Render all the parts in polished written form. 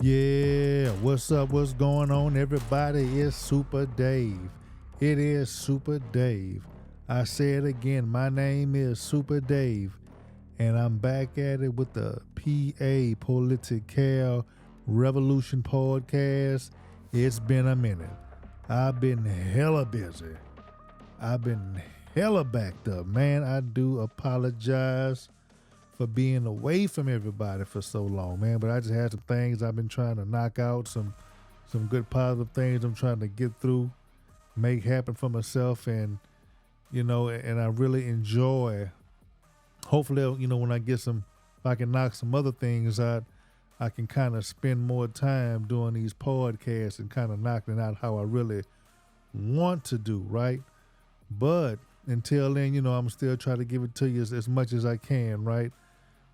Yeah, what's up? What's going on, everybody? It's Super Dave. It is Super Dave. I say it again, my name is Super Dave, and I'm back at it with the PA Political Revolution podcast. It's been a minute. I've been hella busy. I've been hella backed up. Man, I do apologize for being away from everybody for so long, man. But I just had some things I've been trying to knock out, some good positive things I'm trying to get through, make happen for myself, and and I really enjoy. Hopefully, when I get some, if I can knock some other things out, I can kind of spend more time doing these podcasts and kind of knocking it out how I really want to do, right? But until then, I'm still trying to give it to you as much as I can, right?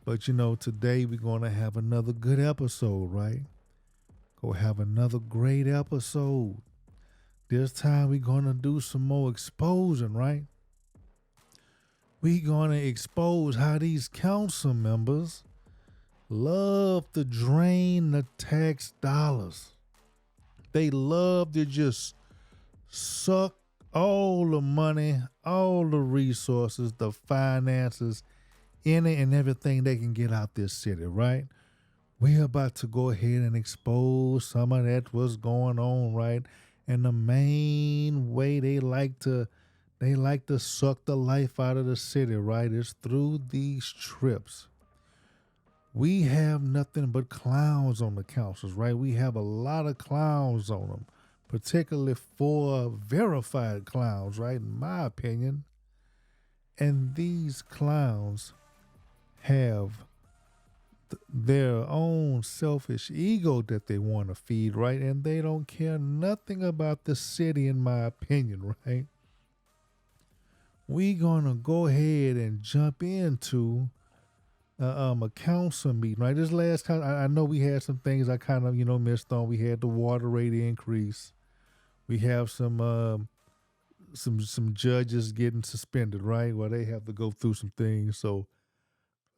But today we're going to have another good episode, right? Go have another great episode. This time we're going to do some more exposing, right? We're going to expose how these council members love to drain the tax dollars. They love to just suck all the money, all the resources, the finances, any and everything they can get out this city, right? We're about to go ahead and expose some of that what's going on, right? And the main way they like to suck the life out of the city, right, is through these trips. We have nothing but clowns on the councils, right? We have a lot of clowns on them, particularly for verified clowns, right, in my opinion. And these clowns have their own selfish ego that they want to feed, right? And they don't care nothing about the city, in my opinion, right? We gonna go ahead and jump into a council meeting, right? This last time, I know we had some things I kind of missed on. We had the water rate increase. We have some judges getting suspended, right? Well, they have to go through some things, so.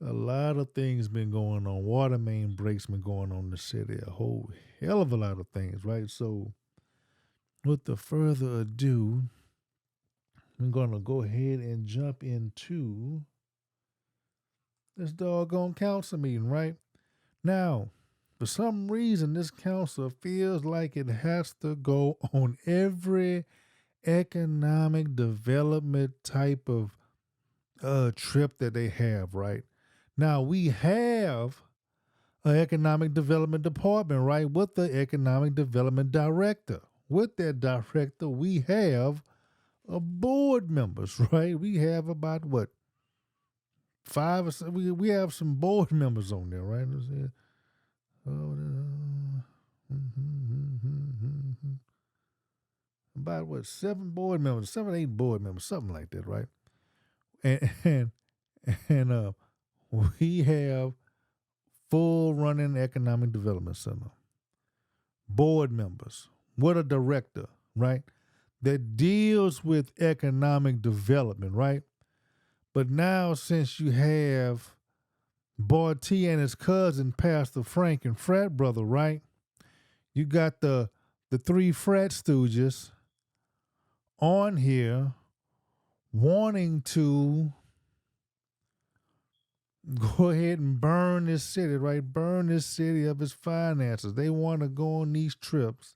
A lot of things been going on. Water main breaks been going on in the city. A whole hell of a lot of things, right? So, with the further ado, I'm gonna go ahead and jump into this doggone council meeting, right? Now, for some reason, this council feels like it has to go on every economic development type of trip that they have, right? Now, we have an economic development department, right, with the economic development director. With that director, we have board members, right? We have about, what, five or so, we have some board members on there, right? About, what, seven board members, 7, 8 board members, something like that, right? And we have full running economic development center, board members, with a director, right, that deals with economic development, right? But now, since you have Bartie and his cousin, Pastor Frank and frat brother, right, you got the three frat stooges on here wanting to go ahead and burn this city, right? Burn this city of its finances. They want to go on these trips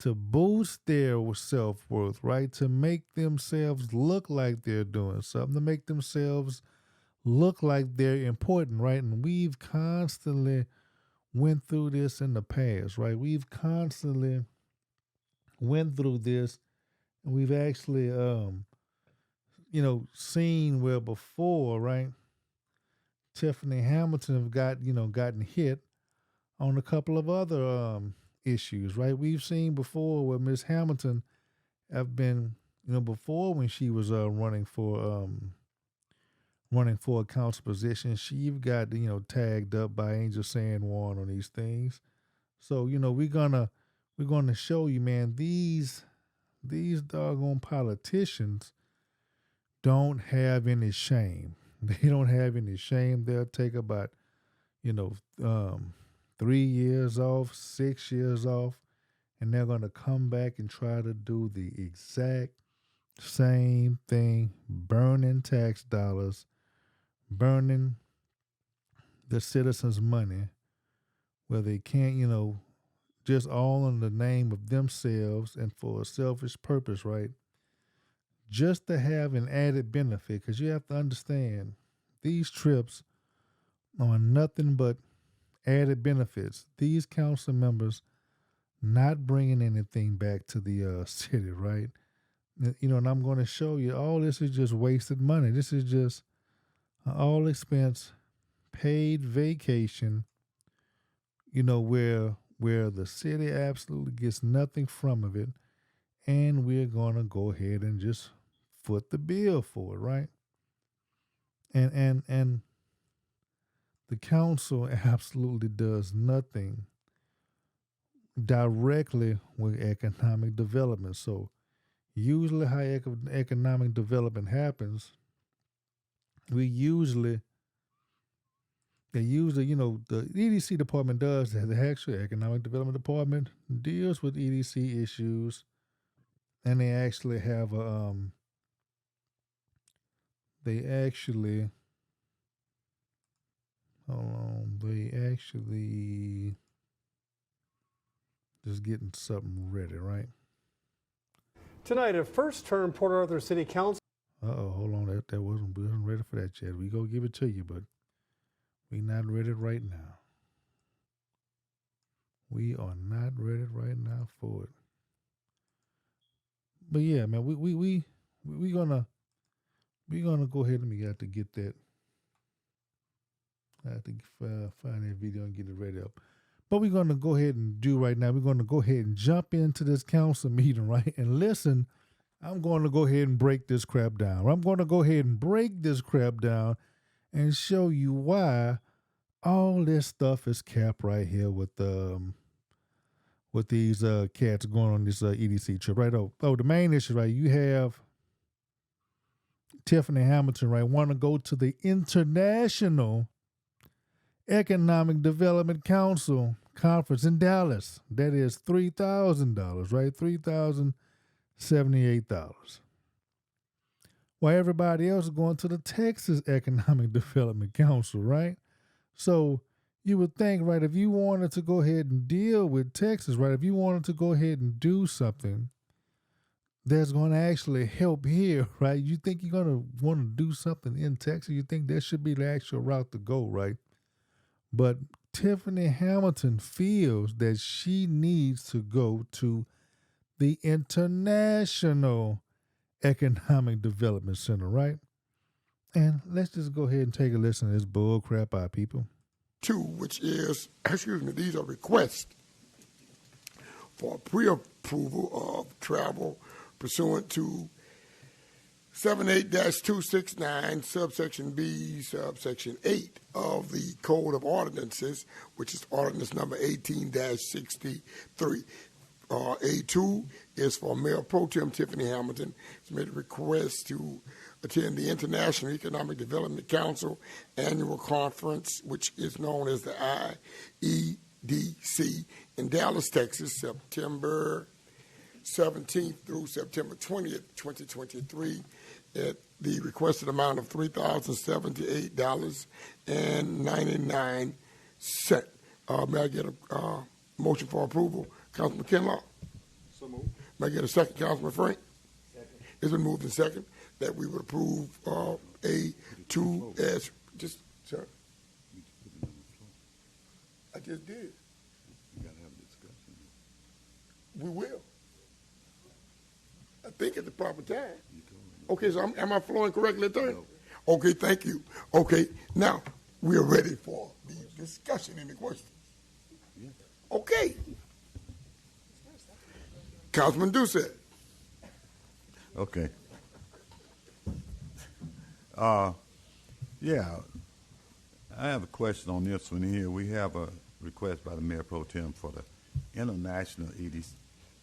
to boost their self-worth, right? To make themselves look like they're doing something, to make themselves look like they're important, right? And we've constantly went through this in the past, right? We've constantly went through this, and we've actually, seen where before, right? Tiffany Hamilton have gotten hit on a couple of other issues, right? We've seen before where Miss Hamilton have been, before when she was running for a council position, she got tagged up by Angel San Juan on these things. So we're gonna show you, man, these doggone politicians don't have any shame. They don't have any shame. They'll take about, 3 years off, 6 years off, and they're going to come back and try to do the exact same thing, burning tax dollars, burning the citizens' money, where they can't, just all in the name of themselves and for a selfish purpose, right? Just to have an added benefit, because you have to understand these trips are nothing but added benefits. These council members not bringing anything back to the city, right? And I'm going to show you all this is just wasted money. This is just an all expense paid vacation, where the city absolutely gets nothing from of it, and we're going to go ahead and just foot the bill for it, right? And the council absolutely does nothing directly with economic development. So usually how economic development happens, they usually, the EDC department does that. The actual economic development department deals with EDC issues, and they actually have they actually just getting something ready, right? Tonight, a first-term Port Arthur City Council. Hold on, we wasn't ready for that yet. We go give it to you, but we not ready right now. We are not ready right now for it. But yeah, man, we gonna go ahead and we got to get that. I have to find that video and get it ready up. But we're gonna go ahead and do right now. We're gonna go ahead and jump into this council meeting, right? And listen, I'm going to go ahead and break this crap down. I'm going to go ahead and break this crap down and show you why all this stuff is capped right here with these cats going on this EDC trip, right? Oh, the main issue, right? You have Tiffany Hamilton, right? Want to go to the International Economic Development Council conference in Dallas. That is $3,000, right? $3,078. While everybody else is going to the Texas Economic Development Council, right? So you would think, right, if you wanted to go ahead and deal with Texas, right, if you wanted to go ahead and do something that's going to actually help here, right, you think you're going to want to do something in Texas, you think that should be the actual route to go, right? But Tiffany Hamilton feels that she needs to go to the International Economic Development Center, right? And let's just go ahead and take a listen to this bull crap out, people. Two, which is, these are requests for pre-approval of travel pursuant to 78-269, subsection B, subsection 8 of the Code of Ordinances, which is ordinance number 18-63. A2 is for Mayor Pro Tem Tiffany Hamilton. She's made a request to attend the International Economic Development Council annual conference, which is known as the IEDC in Dallas, Texas, September 17th through September 20th, 2023, at the requested amount of $3,078.99. May I get a motion for approval? Councilman Kinlaw? So moved. May I get a second, Councilman Frank? Second. It's been moved and second that we would approve A2 as just, sir. I just did. You got to have a discussion. We will. I think at the proper time. You told me. Okay, so am I flowing correctly, Attorney? No. Okay, thank you. Okay, now we are ready for the discussion. Any questions? Yeah. Okay. Councilman Doucette. Okay. Yeah, I have a question on this one here. We have a request by the Mayor Pro Tem for the International EDC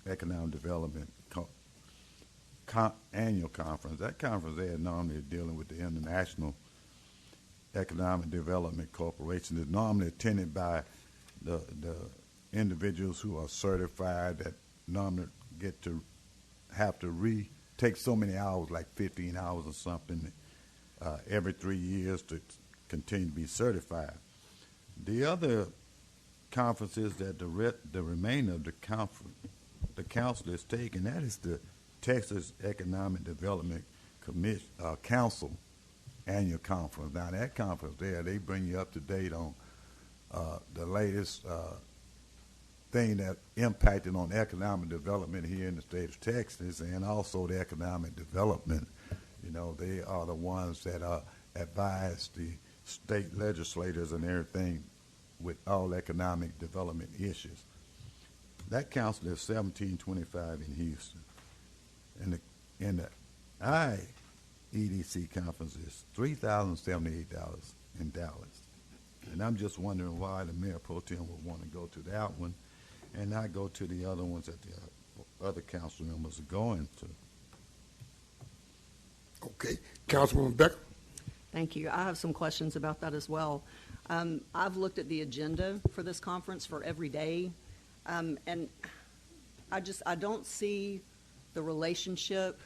Economic Development Annual Conference. That conference there normally is dealing with the International Economic Development Corporation. It's normally attended by the individuals who are certified that normally get to have to take so many hours, like 15 hours or something, every 3 years to continue to be certified. The other conferences that the remainder of the council is taking, that is the Texas Economic Development Council annual conference. Now that conference there, they bring you up to date on the latest thing that impacted on economic development here in the state of Texas, and also the economic development. You know, they are the ones that advise the state legislators and everything with all economic development issues. That council is $17.25 in Houston, and the IEDC conference is $3,078 in Dallas. And I'm just wondering why the mayor pro tem would want to go to that one and not go to the other ones that the other council members are going to. Okay, Councilwoman Becker. Thank you. I have some questions about that as well. I've looked at the agenda for this conference for every day, and I don't see the relationship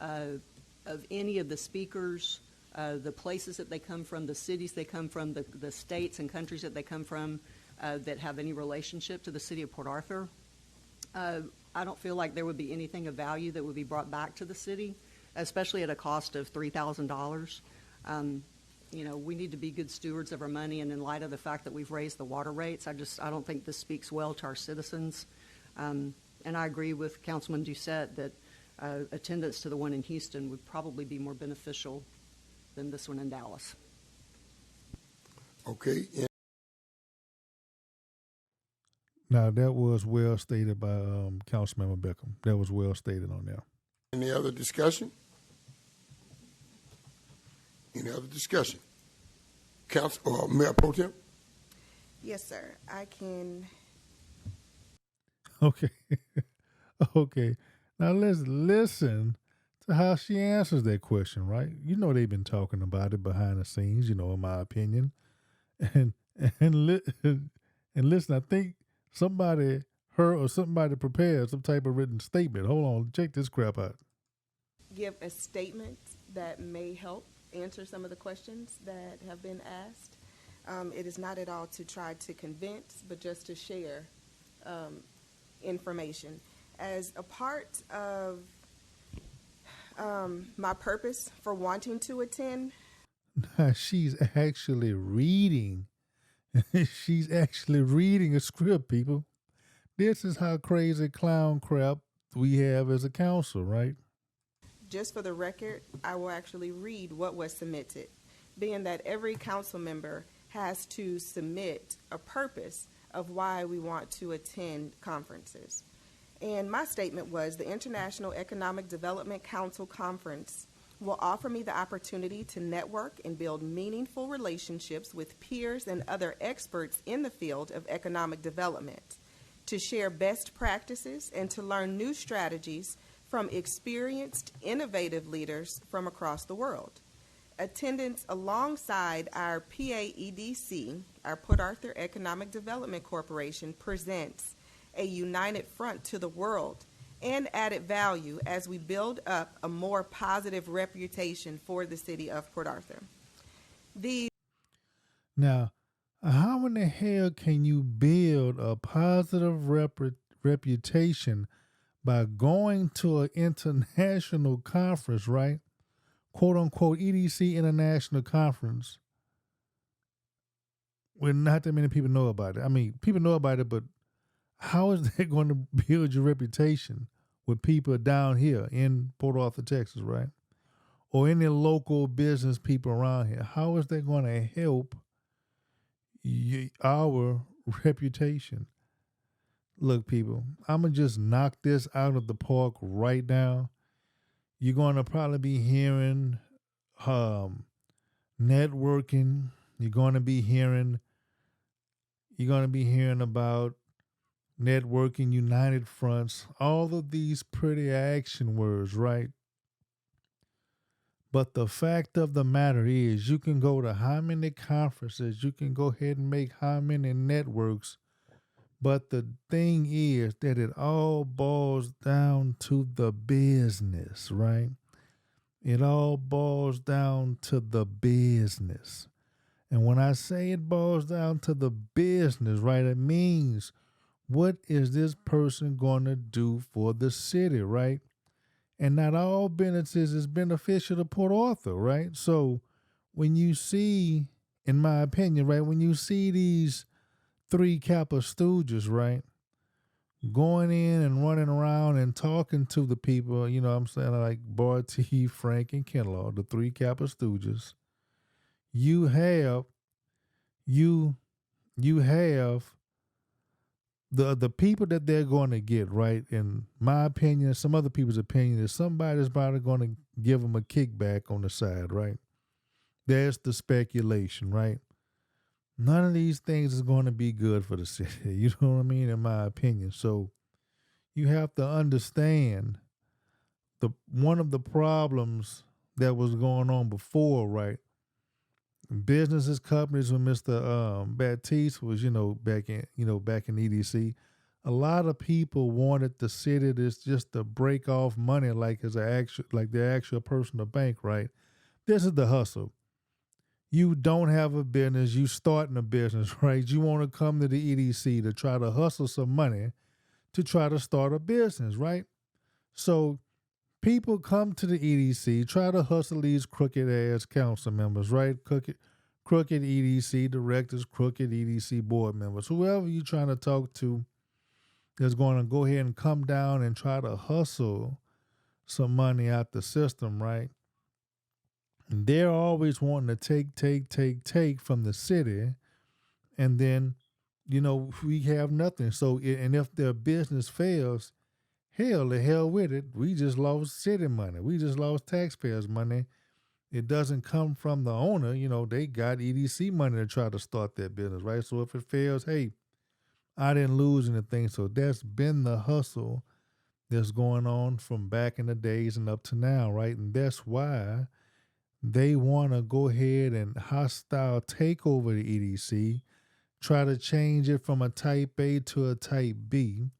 of any of the speakers, the places that they come from, the cities they come from, the states and countries that they come from that have any relationship to the city of Port Arthur. I don't feel like there would be anything of value that would be brought back to the city, especially at a cost of $3,000. You know, we need to be good stewards of our money, and in light of the fact that we've raised the water rates, I don't think this speaks well to our citizens. And I agree with Councilman Doucette that attendance to the one in Houston would probably be more beneficial than this one in Dallas. Okay. Now, that was well stated by Councilmember Beckham. That was well stated on there. Any other discussion? Any other discussion? Council, Mayor Pro Tem? Yes, sir. I can. Okay. Okay. Now let's listen to how she answers that question, right? You know they've been talking about it behind the scenes, you know, in my opinion. And listen, I think somebody prepared some type of written statement. Hold on, check this crap out. Give a statement that may help answer some of the questions that have been asked. It is not at all to try to convince, but just to share information. As a part of my purpose for wanting to attend. Now, she's actually reading. She's actually reading a script, people. This is how crazy clown crap we have as a council, right? Just for the record, I will actually read what was submitted, being that every council member has to submit a purpose of why we want to attend conferences. And my statement was the International Economic Development Council Conference will offer me the opportunity to network and build meaningful relationships with peers and other experts in the field of economic development, to share best practices and to learn new strategies from experienced, innovative leaders from across the world. Attendance alongside our PAEDC, our Port Arthur Economic Development Corporation, presents a united front to the world and added value as we build up a more positive reputation for the city of Port Arthur. Now, how in the hell can you build a positive reputation by going to an international conference, right? Quote unquote EDC International Conference, where not that many people know about it. I mean, people know about it, but how is that going to build your reputation with people down here in Port Arthur, Texas, right? Or any local business people around here? How is that going to help our reputation? Look, people, I'm going to just knock this out of the park right now. You're going to probably be hearing networking. You're going to be hearing about networking, united fronts, all of these pretty action words, right? But the fact of the matter is, you can go to how many conferences, you can go ahead and make how many networks But the thing is that it all boils down to the business, right? It all boils down to the business. And when I say it boils down to the business, right, it means what is this person going to do for the city, right? And not all businesses is beneficial to Port Arthur, right? So when you see, in my opinion, right, when you see these Three Kappa Stooges, right, going in and running around and talking to the people, you know what I'm saying, like Bartie, Frank, and Kinlaw, the Three Kappa Stooges, you have you you have the people that they're going to get, right? In my opinion, some other people's opinion, is somebody's probably going to give them a kickback on the side, right? There's the speculation, right? None of these things is going to be good for the city. You know what I mean? In my opinion. So you have to understand the one of the problems that was going on before, right? Businesses, companies, when Mr. Baptiste was, back in EDC, a lot of people wanted the city just to break off money like the actual personal bank, right? This is the hustle. You don't have a business, you starting a business, right? You want to come to the EDC to try to hustle some money to try to start a business, right? So people come to the EDC, try to hustle these crooked ass council members, right? Crooked EDC directors, crooked EDC board members, whoever you're trying to talk to is going to go ahead and come down and try to hustle some money out the system, right? And they're always wanting to take from the city, and then, we have nothing. So, and if their business fails, hell, the hell with it. We just lost city money. We just lost taxpayers' money. It doesn't come from the owner. They got EDC money to try to start that business, right? So if it fails, hey, I didn't lose anything. So that's been the hustle that's going on from back in the days and up to now, right? And that's why they want to go ahead and hostile take over the EDC, try to change it from a type A to a type B,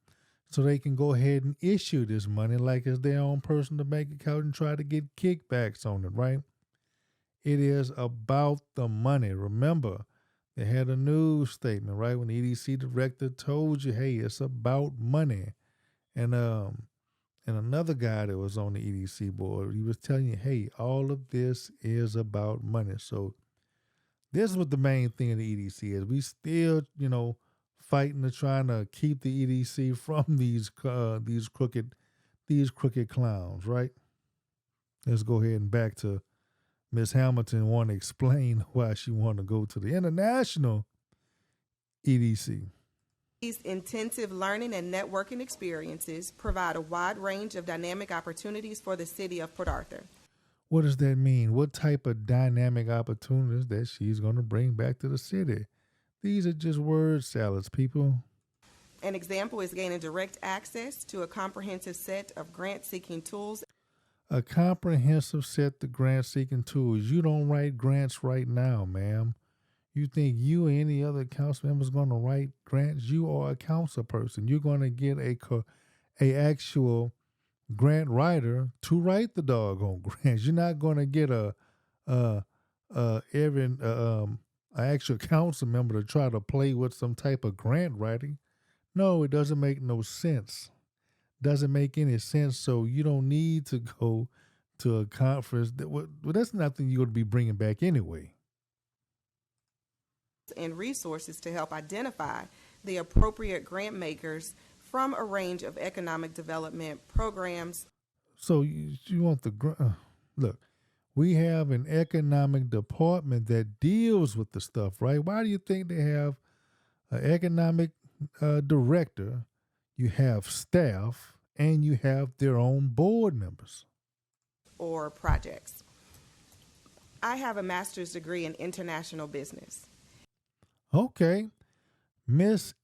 so they can go ahead and issue this money like it's their own personal bank account and try to get kickbacks on it, right? It is about the money. Remember, they had a news statement, right? When the EDC director told you, hey, it's about money. And another guy that was on the EDC board, he was telling you, hey, all of this is about money. So this is what the main thing of the EDC is. We still, fighting to trying to keep the EDC from these crooked clowns, right? Let's go ahead and back to Miss Hamilton want to explain why she want to go to the international EDC. These intensive learning and networking experiences provide a wide range of dynamic opportunities for the city of Port Arthur. What does that mean? What type of dynamic opportunities that she's going to bring back to the city? These are just word salads, people. An example is gaining direct access to a comprehensive set of grant-seeking tools. A comprehensive set of grant-seeking tools. You don't write grants right now, ma'am. You think you or any other council member is going to write grants? You are a council person. You're going to get a actual grant writer to write the doggone grants. You're not going to get an actual council member to try to play with some type of grant writing. No, it doesn't make no sense. Doesn't make any sense. So you don't need to go to a conference. That's nothing you're going to be bringing back anyway. And resources to help identify the appropriate grant makers from a range of economic development programs. So you want the look, we have an economic department that deals with the stuff, right? Why do you think they have an economic director? You have staff, and you have their own board members. Or projects. I have a master's degree in international business. Okay. Miss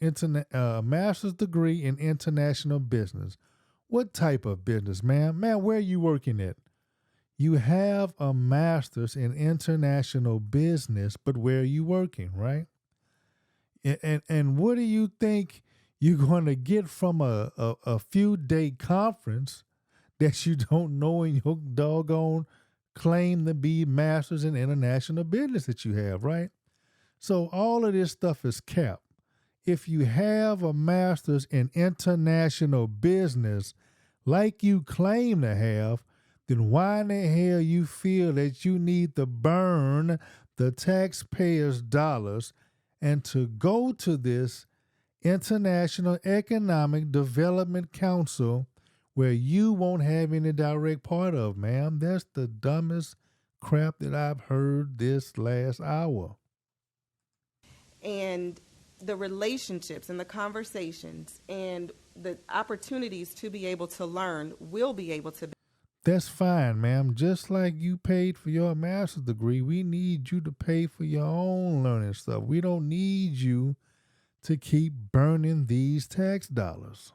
master's degree in international business. What type of business, ma'am? Ma'am, where are you working at? You have a master's in international business, but where are you working, right? And what do you think you're going to get from a few-day conference that you don't know in your doggone claim to be masters in international business that you have, right? So all of this stuff is capped. If you have a master's in international business like you claim to have, then why in the hell you feel that you need to burn the taxpayers' dollars and to go to this International Economic Development Council where you won't have any direct part of, ma'am? That's the dumbest crap that I've heard this last hour. And the relationships and the conversations and the opportunities to be able to learn will be able to be. That's fine, ma'am. Just like you paid for your master's degree, we need you to pay for your own learning stuff. We don't need you to keep burning these tax dollars.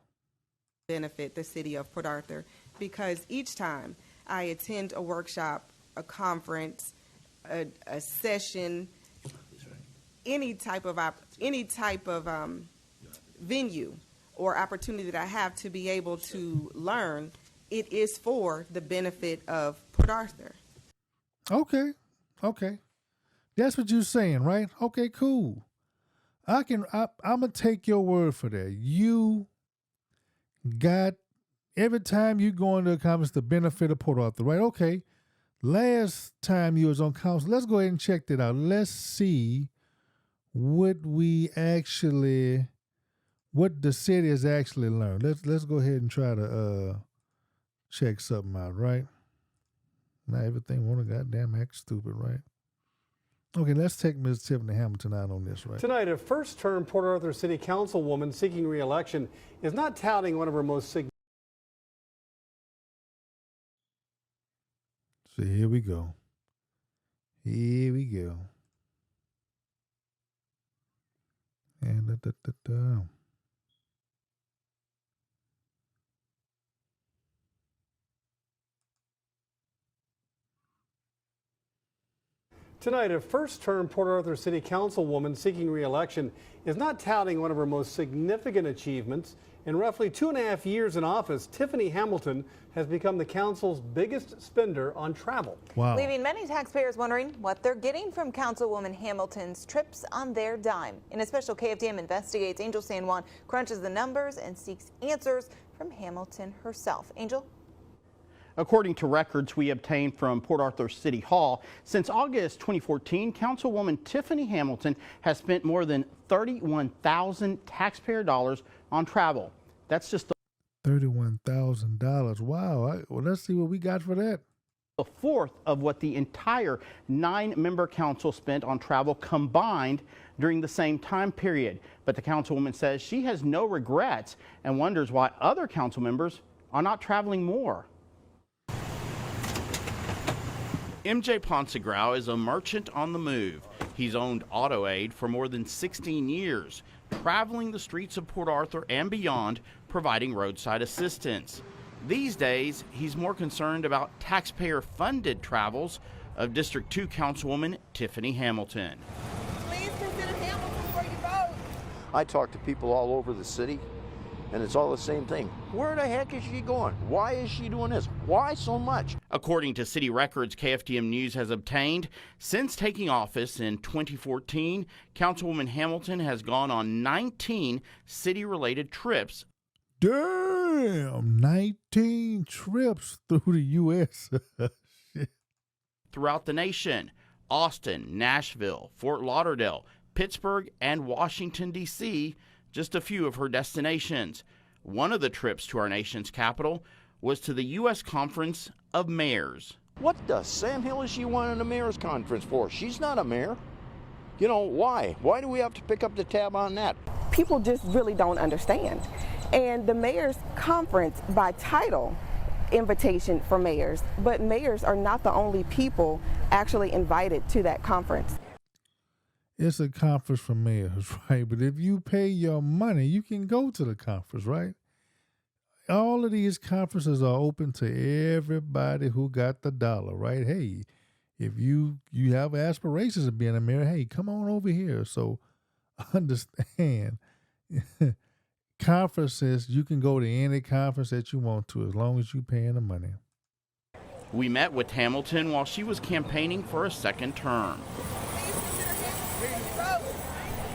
Benefit the city of Port Arthur, because each time I attend a workshop, a conference, a session, any type of venue or opportunity that I have to be able to learn, it is for the benefit of Port Arthur. Okay. That's what you're saying, right? Okay, cool. I'm gonna take your word for that. You got every time you go into a conference the benefit of Port Arthur, right? Okay. Last time you was on council, let's go ahead and check that out. Let's see what the city has actually learned. Let's go ahead and try to check something out, right? Now everything wanna goddamn act stupid, right? Okay, let's take Ms. Tiffany Hamilton out on this, right? Tonight, a first-term Port Arthur City Councilwoman seeking re-election is not touting one of her most significant. So here we go. And Tonight, a first-term Port Arthur City Councilwoman seeking re-election is not touting one of her most significant achievements. In roughly 2.5 years in office, Tiffany Hamilton has become the council's biggest spender on travel. Wow. Leaving many taxpayers wondering what they're getting from Councilwoman Hamilton's trips on their dime. In a special KFDM Investigates, Angel San Juan crunches the numbers and seeks answers from Hamilton herself. Angel? According to records we obtained from Port Arthur City Hall, since August 2014, Councilwoman Tiffany Hamilton has spent more than $31,000 taxpayer dollars on travel. That's just $31,000. Wow. Well, let's see what we got for that. a fourth of what the entire 9-member council spent on travel combined during the same time period. But the councilwoman says she has no regrets and wonders why other council members are not traveling more. MJ Ponsegrao is a merchant on the move. He's owned AutoAid for more than 16 years, traveling the streets of Port Arthur and beyond, providing roadside assistance. These days, he's more concerned about taxpayer-funded travels of District 2 Councilwoman Tiffany Hamilton. Please consider Hamilton before you vote. I talk to people all over the city, and it's all the same thing. Where the heck is she going? Why is she doing this? Why so much? According to city records KFDM News has obtained, since taking office in 2014, Councilwoman Hamilton has gone on 19 city-related trips. Damn, 19 trips through the U.S. throughout the nation: Austin, Nashville, Fort Lauderdale, Pittsburgh, and Washington, D.C., just a few of her destinations. One of the trips to our nation's capital was to the U.S. Conference of Mayors. What the Sam Hill is she wanting a mayor's conference for? She's not a mayor. You know, why? Why do we have to pick up the tab on that? People just really don't understand. And the mayor's conference, by title, invitation for mayors, but mayors are not the only people actually invited to that conference. It's a conference for mayors, right? But if you pay your money, you can go to the conference, right? All of these conferences are open to everybody who got the dollar, right? Hey, if you have aspirations of being a mayor, hey, come on over here. So understand. Conferences, you can go to any conference that you want to as long as you're paying the money. We met with Hamilton while she was campaigning for a second term.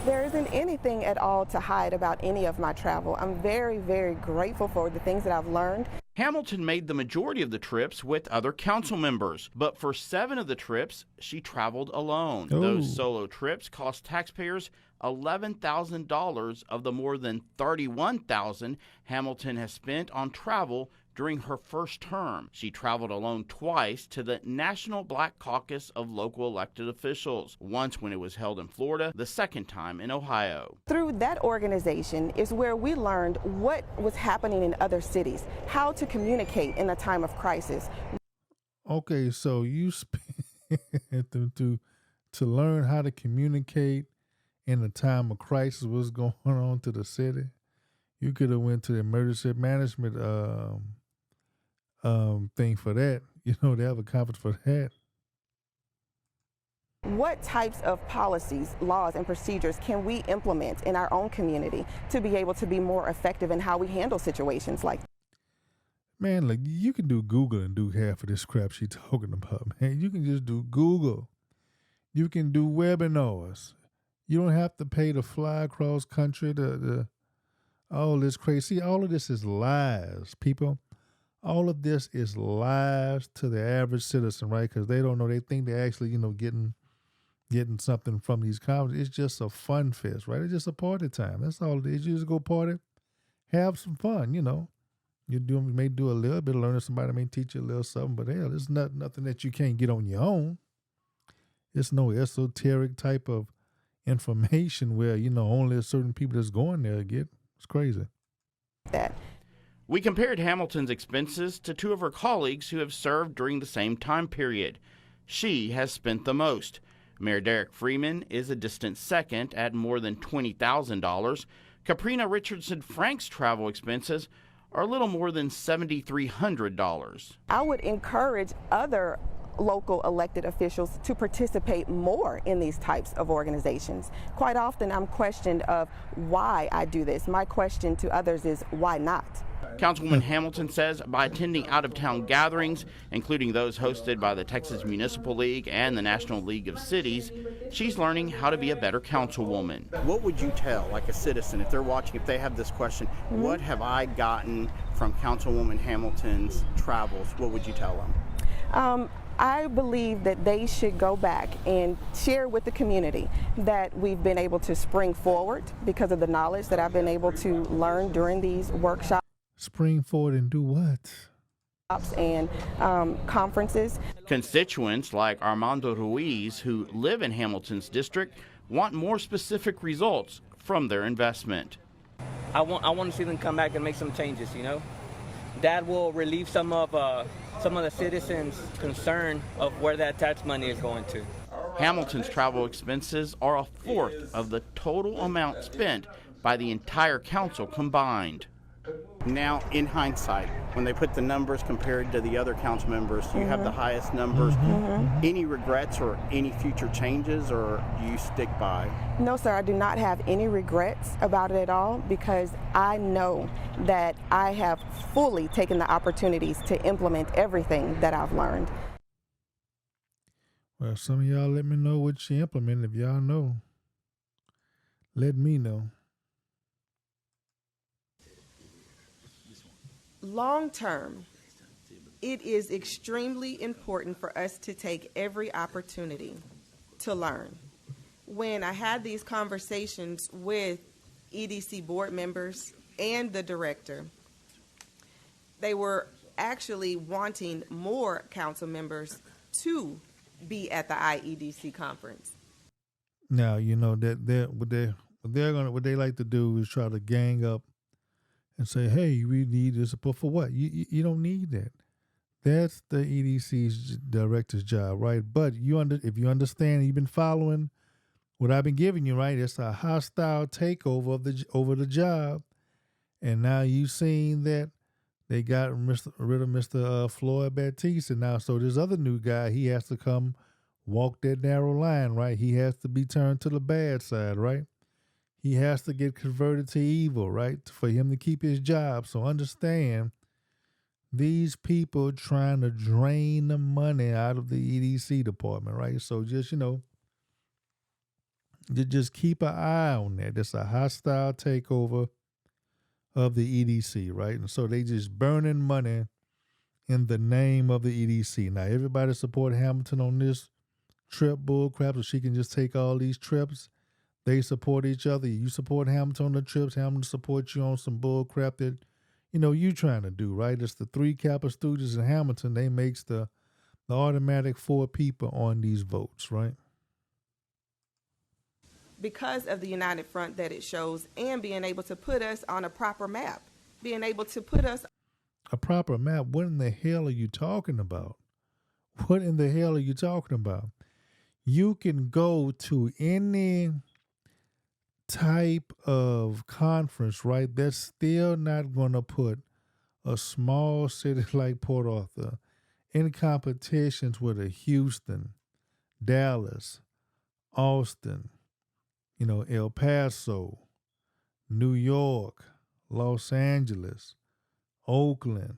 There isn't anything at all to hide about any of my travel. I'm very, very grateful for the things that I've learned. Hamilton made the majority of the trips with other council members, but for 7 of the trips, she traveled alone. Ooh. Those solo trips cost taxpayers $11,000 of the more than $31,000 Hamilton has spent on travel during her first term. She traveled alone twice to the National Black Caucus of local elected officials, once when it was held in Florida, the second time in Ohio. Through that organization is where we learned what was happening in other cities, how to communicate in a time of crisis. Okay, so you spent to learn how to communicate in a time of crisis, what's going on to the city. You could have went to the emergency management thing for that. You know, they have a conference for that. What types of policies, laws, and procedures can we implement in our own community to be able to be more effective in how we handle situations like that? Man, like, you can do Google and do half of this crap she's talking about, man. You can just do Google. You can do webinars. You don't have to pay to fly across country to all this crazy. See, all of this is lies, people. All of this is lies to the average citizen, right? Because they don't know. They think they're actually, getting something from these conferences. It's just a fun fest, right? It's just a party time. That's all it is. You just go party, have some fun, You may do a little bit of learning. Somebody may teach you a little something, but hell, it's nothing that you can't get on your own. It's no esoteric type of information where, only a certain people that's going there get. It's crazy. We compared Hamilton's expenses to 2 of her colleagues who have served during the same time period. She has spent the most. Mayor Derek Freeman is a distant second at more than $20,000. Kaprina Richardson Frank's travel expenses are a little more than $7,300. I would encourage other local elected officials to participate more in these types of organizations. Quite often I'm questioned of why I do this. My question to others is why not? Councilwoman Hamilton says by attending out-of-town gatherings, including those hosted by the Texas Municipal League and the National League of Cities, she's learning how to be a better councilwoman. What would you tell, like a citizen, if they're watching, if they have this question, what have I gotten from Councilwoman Hamilton's travels? What would you tell them? I believe that they should go back and share with the community that we've been able to spring forward because of the knowledge that I've been able to learn during these workshops. Spring forward and do what? And conferences. Constituents like Armando Ruiz, who live in Hamilton's district, want more specific results from their investment. I want to see them come back and make some changes, That will relieve some of the citizens' concern of where that tax money is going to. Hamilton's travel expenses are a fourth of the total amount spent by the entire council combined. Now, in hindsight, when they put the numbers compared to the other council members, you have the highest numbers. Any regrets or any future changes, or do you stick by? No, sir, I do not have any regrets about it at all because I know that I have fully taken the opportunities to implement everything that I've learned. Well, some of y'all let me know what you implemented. If y'all know, let me know. Long term, it is extremely important for us to take every opportunity to learn. When I had these conversations with EDC board members and the director, they were actually wanting more council members to be at the IEDC conference. Now, that what they like to do is try to gang up and say, hey, we need this support for what? You don't need that. That's the EDC's director's job, right? But if you understand, you've been following what I've been giving you, right? It's a hostile takeover over the job. And now you've seen that they got rid of Mr. Floyd Baptiste. And now, so this other new guy, he has to come walk that narrow line, right? He has to be turned to the bad side, right? he has to get converted to evil, right? For him to keep his job. So understand, these people trying to drain the money out of the EDC department, right? So just, just keep an eye on that. It's a hostile takeover of the EDC, right? And so they just burning money in the name of the EDC. Now, everybody support Hamilton on this trip bull crap so she can just take all these trips. They support each other. You support Hamilton on the trips. Hamilton support you on some bull crap that, you trying to do, right? It's the Three Kappa Stooges in Hamilton. They makes the automatic 4 people on these votes, right? Because of the united front that it shows and being able to put us on a proper map, being able to put us. A proper map? What in the hell are you talking about? What in the hell are you talking about? You can go to any type of conference, right? That's still not going to put a small city like Port Arthur in competitions with a Houston, Dallas, Austin, El Paso, New York, Los Angeles, Oakland,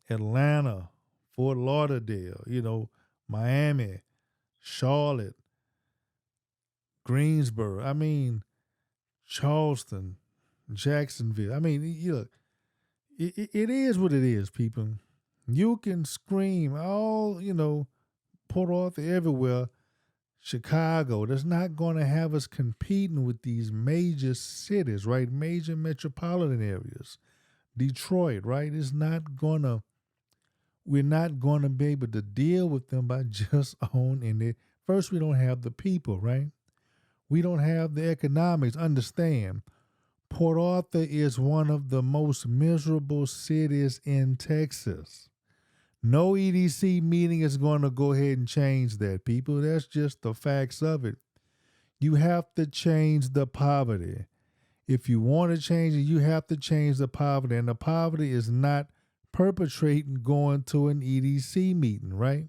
Atlanta, Fort Lauderdale, Miami, Charlotte, Greensboro, Charleston, Jacksonville. It is what it is, people. You can scream all, Port Arthur, everywhere, Chicago. That's not going to have us competing with these major cities, right? Major metropolitan areas. Detroit, right? We're not going to be able to deal with them by just owning it. First, we don't have the people, right? We don't have the economics. Understand, Port Arthur is one of the most miserable cities in Texas. No EDC meeting is going to go ahead and change that, people. That's just the facts of it. You have to change the poverty. If you want to change it, you have to change the poverty. And the poverty is not perpetrating going to an EDC meeting, right?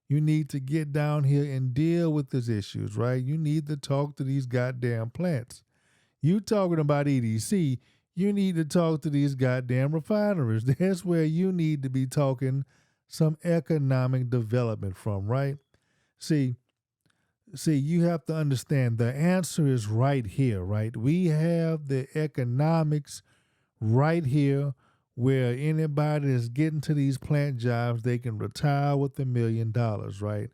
You need to get down here and deal with these issues, right? You need to talk to these goddamn plants. You talking about EDC, you need to talk to these goddamn refineries. That's where you need to be talking some economic development from, right? See, you have to understand the answer is right here, right? We have the economics right here where anybody that's getting to these plant jobs, they can retire with $1 million, right?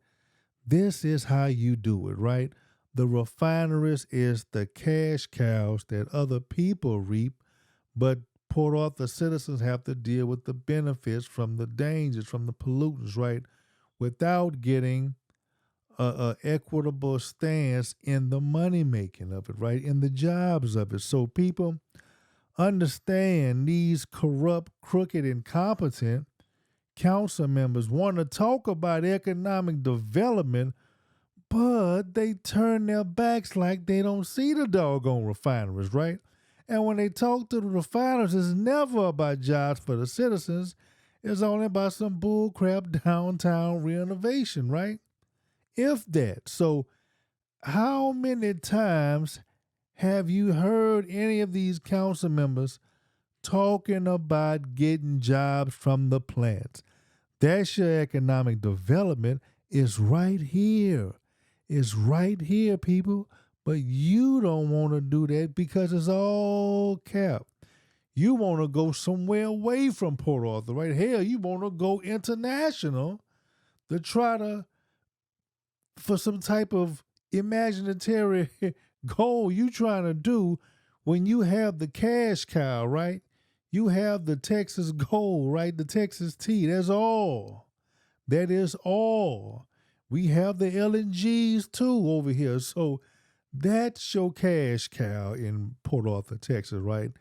This is how you do it, right? The refineries is the cash cows that other people reap, but Port Arthur citizens have to deal with the benefits from the dangers, from the pollutants, right? Without getting a equitable stance in the money making of it, right? In the jobs of it. So people understand these corrupt, crooked, incompetent council members want to talk about economic development, but they turn their backs like they don't see the doggone refineries, right? And when they talk to the refiners, it's never about jobs for the citizens. It's only about some bullcrap downtown renovation, right? If that. So how many times have you heard any of these council members talking about getting jobs from the plants? That's your economic development. It's right here. It's right here, people. But you don't want to do that because it's all cap. You want to go somewhere away from Port Arthur, right? Hell, you want to go international to try to, for some type of imaginary goal you trying to do when you have the cash cow, right? You have the Texas gold, right? The Texas tea. That's all. That is all. We have the LNGs too over here. So that's your cash cow in Port Arthur, Texas, right?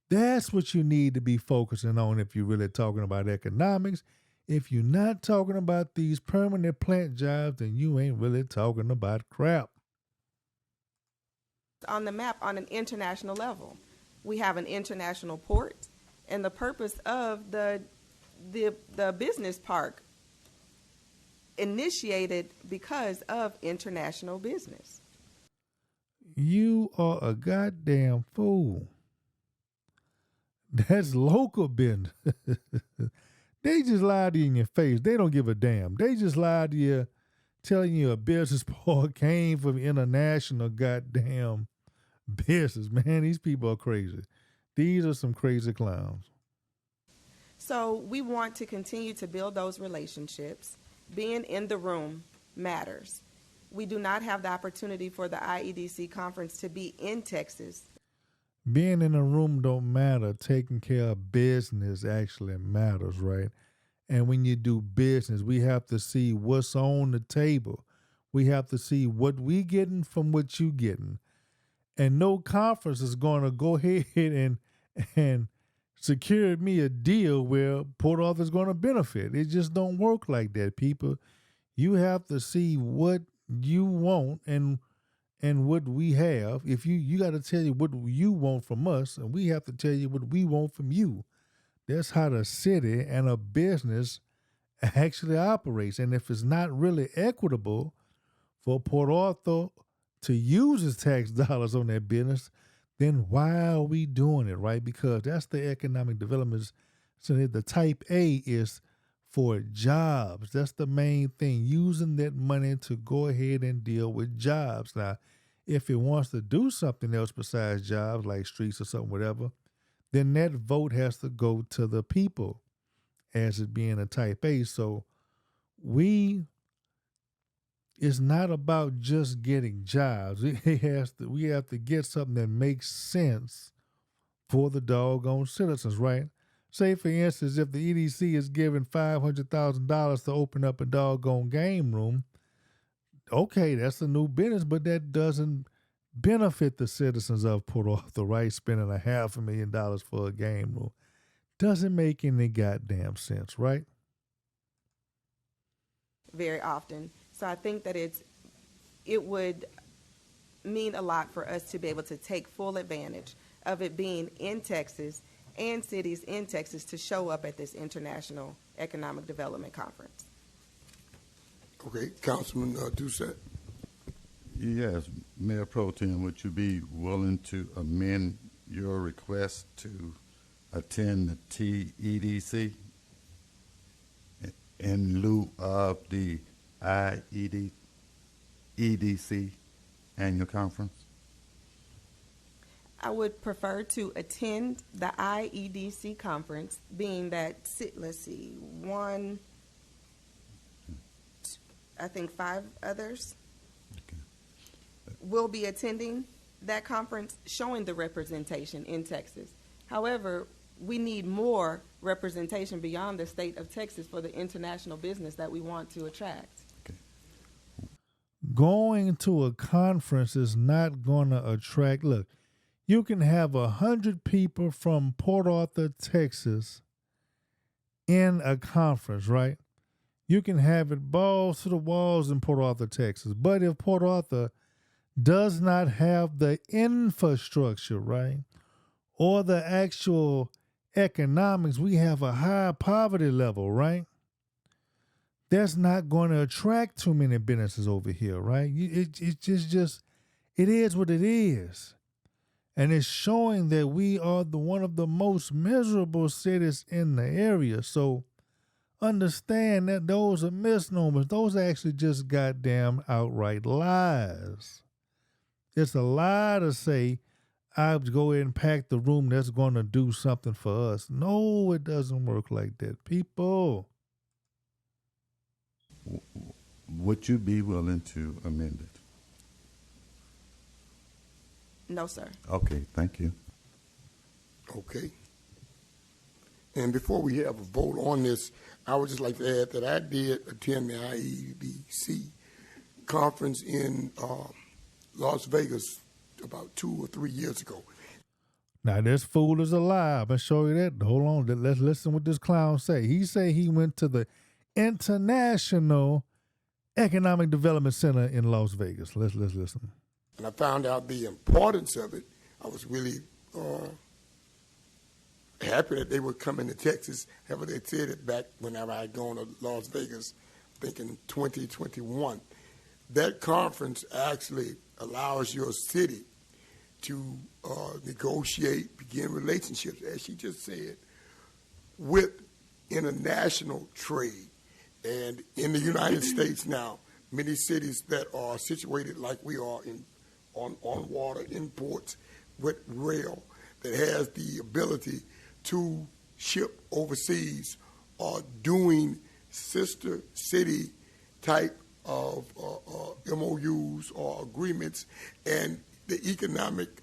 That's what you need to be focusing on if you're really talking about economics. If you're not talking about these permanent plant jobs, then you ain't really talking about crap. On the map on an international level. We have an international port, and the purpose of the business park initiated because of international business. You are a goddamn fool. That's local business. They just lied to you in your face. They don't give a damn. They just lied to you, telling you a business part came from international goddamn business. Man, these people are crazy. These are some crazy clowns. So we want to continue to build those relationships. Being in the room matters. We do not have the opportunity for the IEDC conference to be in Texas. Being in a room don't matter. Taking care of business actually matters, right? And when you do business, we have to see what's on the table. We have to see what we getting from what you getting. And no conference is going to go ahead and secure me a deal where Port Arthur's going to benefit. It just don't work like that, people. You have to see what you want and what we have. If you got to tell you what you want from us, and we have to tell you what we want from you. That's how the city and a business actually operates. And if it's not really equitable for Port Arthur to use its tax dollars on that business, then why are we doing it, right? Because that's the economic development. So the type A is for jobs. That's the main thing, using that money to go ahead and deal with jobs. Now, if it wants to do something else besides jobs, like streets or something, whatever, then that vote has to go to the people as it being a type A. So it's not about just getting jobs. We have to get something that makes sense for the doggone citizens, right? Say, for instance, if the EDC is giving $500,000 to open up a doggone game room, okay, that's a new business, but that doesn't benefit the citizens of Port Arthur, right? Spending $500,000 for a game room doesn't make any goddamn sense, right? Very often. So I think that it would mean a lot for us to be able to take full advantage of it being in Texas and cities in Texas to show up at this International Economic Development Conference. Okay, Councilman Doucette. Yes, Mayor Pro Tem, would you be willing to amend your request to attend the TEDC in lieu of the IEDC annual conference? I would prefer to attend the IEDC conference, being that, I think 5 others will be attending that conference, showing the representation in Texas. However, we need more representation beyond the state of Texas for the international business that we want to attract. Going to a conference is not going to attract, look, you can have 100 people from Port Arthur, Texas in a conference, right? You can have it balls to the walls in Port Arthur, Texas. But if Port Arthur does not have the infrastructure, right, or the actual economics, we have a high poverty level, right? That's not going to attract too many businesses over here, right? It is what it is. And it's showing that we are one of the most miserable cities in the area. So understand that those are misnomers. Those are actually just goddamn outright lies. It's a lie to say, I'll go in and pack the room that's going to do something for us. No, it doesn't work like that. People. Would you be willing to amend it? No, sir. Okay, thank you. Okay. And before we have a vote on this, I would just like to add that I did attend the IEDC conference in Las Vegas about 2 or 3 years ago. Now, this fool is a lie. I'm going to show you that. Hold on. Let's listen what this clown say. He say he went to the International Economic Development Center in Las Vegas. Let's listen. And I found out the importance of it. I was really happy that they were coming to Texas. However, they said it back whenever I had gone to Las Vegas, I think in 2021. That conference actually allows your city to negotiate, begin relationships, as she just said, with international trade. And in the United States now, many cities that are situated like we are on water, in ports, with rail, that has the ability to ship overseas, are doing sister city type of MOUs or agreements, and the economic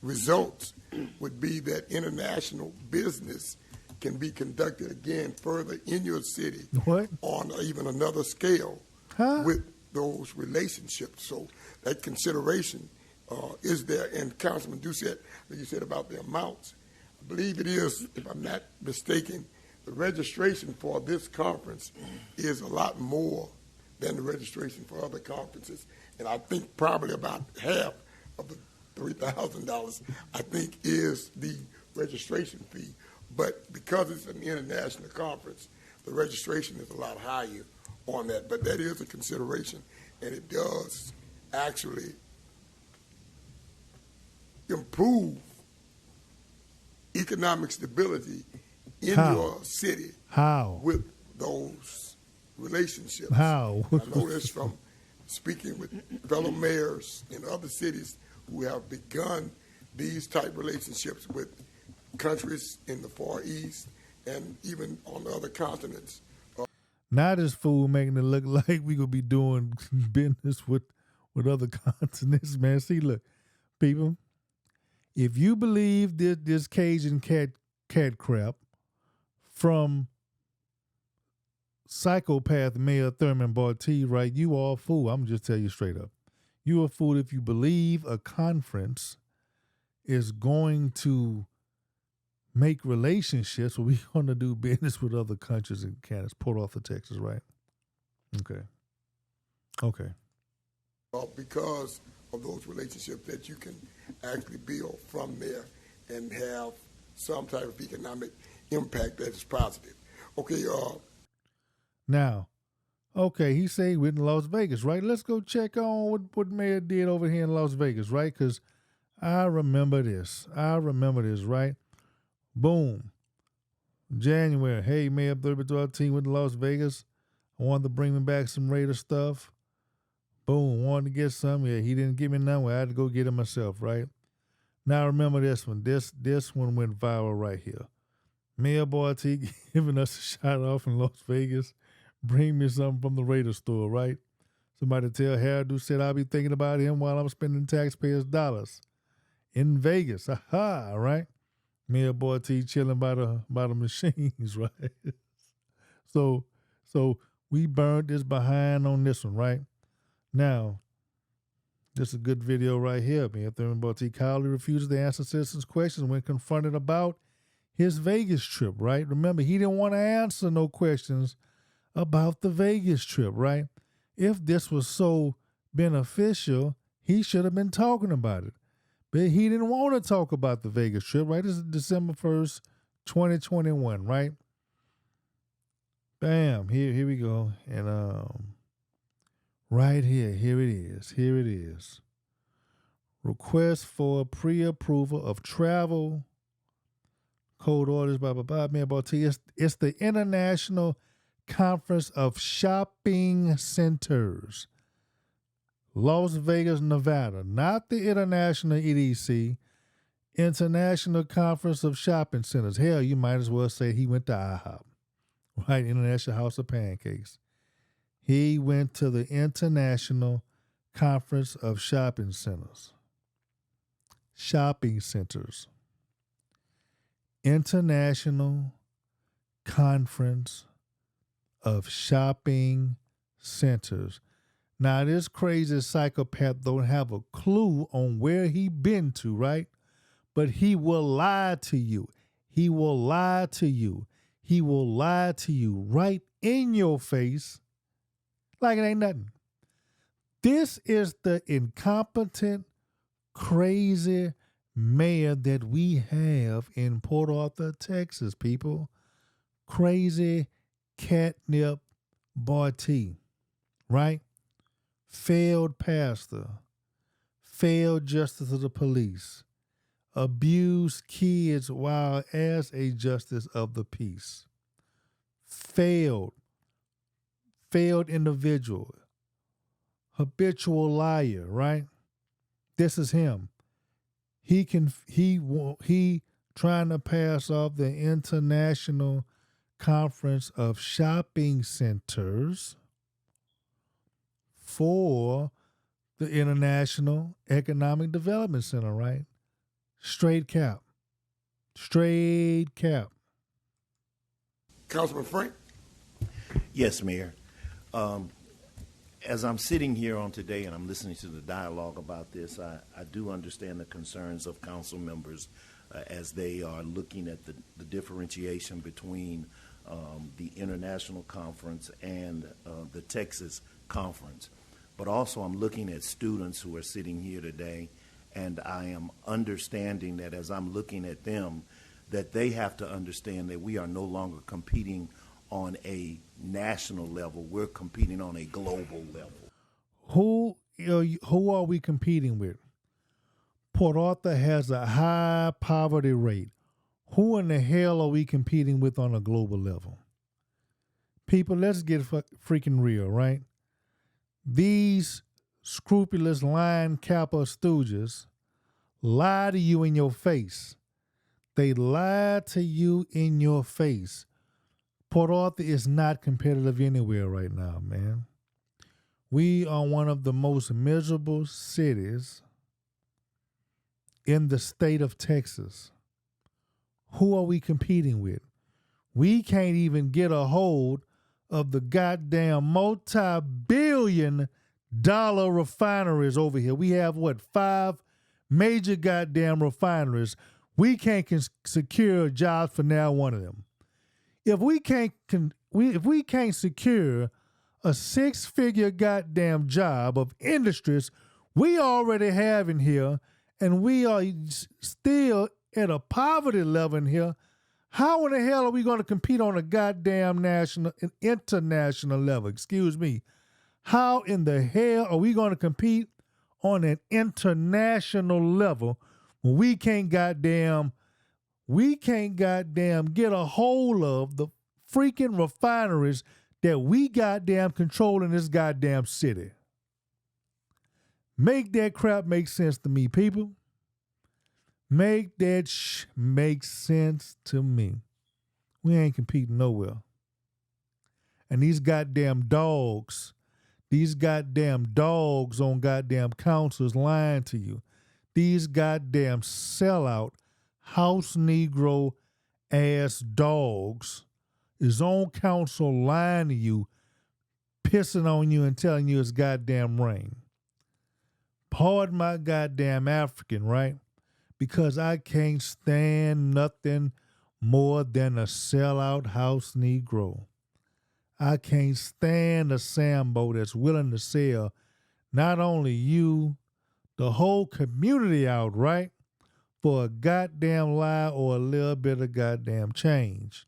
results would be that international business can be conducted again further in your city on even another scale with those relationships. So that consideration is there. And Councilman Doucette, you said about the amounts. I believe it is, if I'm not mistaken, the registration for this conference is a lot more than the registration for other conferences. And I think probably about half of the $3,000, I think, is the registration fee. But because it's an international conference, the registration is a lot higher on that. But that is a consideration, and it does actually improve economic stability in your city. How? With those relationships. How? I know this from speaking with fellow mayors in other cities who have begun these type relationships with countries in the Far East and even on the other continents. Now this fool making it look like we gonna be doing business with other continents, man. See, look, people, if you believe this Cajun cat crap from psychopath Mayor Thurman Bartie, right, you are a fool. I'm just tell you straight up. You a fool if you believe a conference is going to make relationships where we're going to do business with other countries in Canada. Port Arthur, Texas, right? Okay. Because of those relationships that you can actually build from there and have some type of economic impact that is positive. Okay. Now, okay, he say he went in Las Vegas, right? Let's go check on what Mayor did over here in Las Vegas, right? Because I remember this, right? Boom. January. Hey, Mayor Thurman team went to Las Vegas. I wanted to bring me back some Raider stuff. Boom. Wanted to get some. Yeah, he didn't give me none. Well, I had to go get it myself, right? Now remember this one. This one went viral right here. Mayor Bartie giving us a shout off in Las Vegas. Bring me something from the Raider store, right? Somebody tell Hairdo said I'll be thinking about him while I'm spending taxpayers' dollars in Vegas. Aha, right? Mayor Bartie chilling by the machines, right? So we burned this behind on this one, right? Now, this is a good video right here. Mayor Thurman Bartie calmly refuses to answer citizens' questions when confronted about his Vegas trip, right? Remember, he didn't want to answer no questions about the Vegas trip, right? If this was so beneficial, he should have been talking about it. But he didn't want to talk about the Vegas trip, right? This is December 1st, 2021, right? Bam, here we go. And right here it is. Request for pre-approval of travel, code orders, blah, blah, blah. Mayor Bartie, it's the International Conference of Shopping Centers, Las Vegas, Nevada, not the International IEDC, International Conference of Shopping Centers. Hell, you might as well say he went to IHOP, right? International House of Pancakes. He went to the International Conference of Shopping Centers. Shopping Centers. International Conference of Shopping Centers. Now, this crazy psychopath don't have a clue on where he been to, right? But he will lie to you. He will lie to you. He will lie to you right in your face like it ain't nothing. This is the incompetent, crazy mayor that we have in Port Arthur, Texas, people. Crazy catnip Bartie, right? failed pastor, failed justice of the police, abused kids while as a justice of the peace, failed individual, habitual liar, right? This is him. He trying to pass off the International Conference of Shopping Centers for the International Economic Development Center, right? Straight cap. Councilman Frank? Yes, Mayor. As I'm sitting here on today and I'm listening to the dialogue about this, I do understand the concerns of council members as they are looking at the differentiation between the international conference and the Texas conference. But also I'm looking at students who are sitting here today, and I am understanding that as I'm looking at them, that they have to understand that we are no longer competing on a national level. We're competing on a global level. Who are we competing with? Port Arthur has a high poverty rate. Who in the hell are we competing with on a global level? People, let's get freaking real, right? These scrupulous lying Kappa Stooges lie to you in your face. They lie to you in your face. Port Arthur is not competitive anywhere right now, man. We are one of the most miserable cities in the state of Texas. Who are we competing with? We can't even get a hold of the goddamn multi-billion-dollar refineries over here. We have, 5 major goddamn refineries. We can't secure jobs for now one of them. If we can't secure a 6-figure goddamn job of industries we already have in here, and we are still at a poverty level in here, how in the hell are we going to compete on a goddamn international level? Excuse me. How in the hell are we going to compete on an international level when we can't goddamn get a hold of the freaking refineries that we goddamn control in this goddamn city? Make that crap make sense to me, people. Make that make sense to me. We ain't competing nowhere. And these goddamn dogs on goddamn councils lying to you. These goddamn sellout house Negro ass dogs is on council lying to you, pissing on you and telling you it's goddamn rain. Pardon my goddamn African, right? Because I can't stand nothing more than a sellout house Negro. I can't stand a Sambo that's willing to sell not only you, the whole community out, right? For a goddamn lie or a little bit of goddamn change.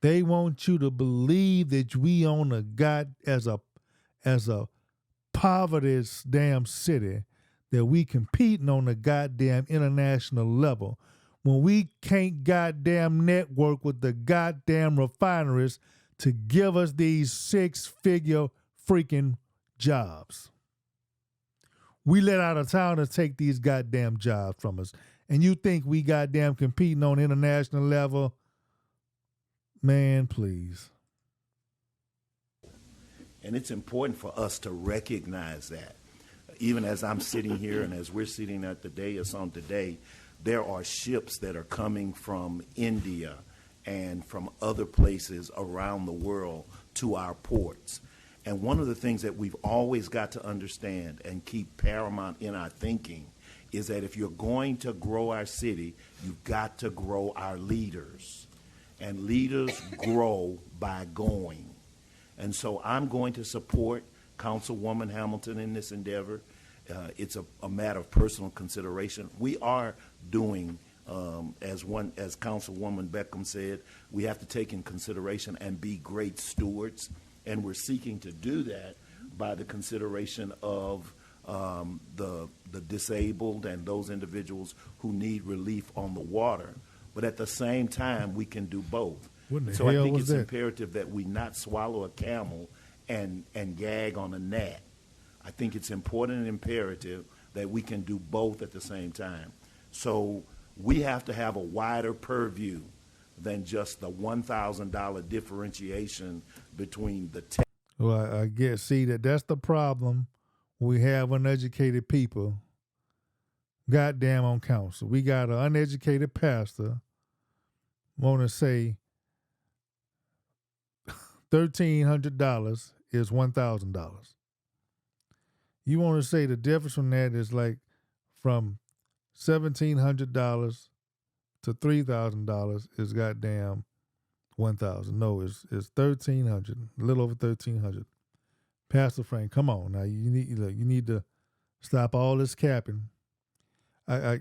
They want you to believe that we own as a poverty damn city, that we competing on a goddamn international level when we can't goddamn network with the goddamn refineries to give us these 6-figure freaking jobs. We let out of town to take these goddamn jobs from us. And you think we goddamn competing on international level? Man, please. And it's important for us to recognize that. Even as I'm sitting here and as we're sitting at the dais on today, there are ships that are coming from India and from other places around the world to our ports. And one of the things that we've always got to understand and keep paramount in our thinking is that if you're going to grow our city, you've got to grow our leaders. And leaders grow by going. And so I'm going to support Councilwoman Hamilton in this endeavor. It's a matter of personal consideration. We are doing, as Councilwoman Beckham said, we have to take in consideration and be great stewards, and we're seeking to do that by the consideration of the disabled and those individuals who need relief on the water. But at the same time, we can do both. So I think it's imperative that we not swallow a camel and gag on a gnat. I think it's important and imperative that we can do both at the same time. So we have to have a wider purview than just the $1,000 differentiation between the Well, I guess, see, that's the problem we have uneducated people goddamn on council. We got an uneducated pastor want to say $1,300 is $1,000. You want to say the difference from that is like from $1,700 to $3,000 is goddamn 1,000. No, it's 1,300, a little over 1,300. Pastor Frank, come on now. You need to stop all this capping. I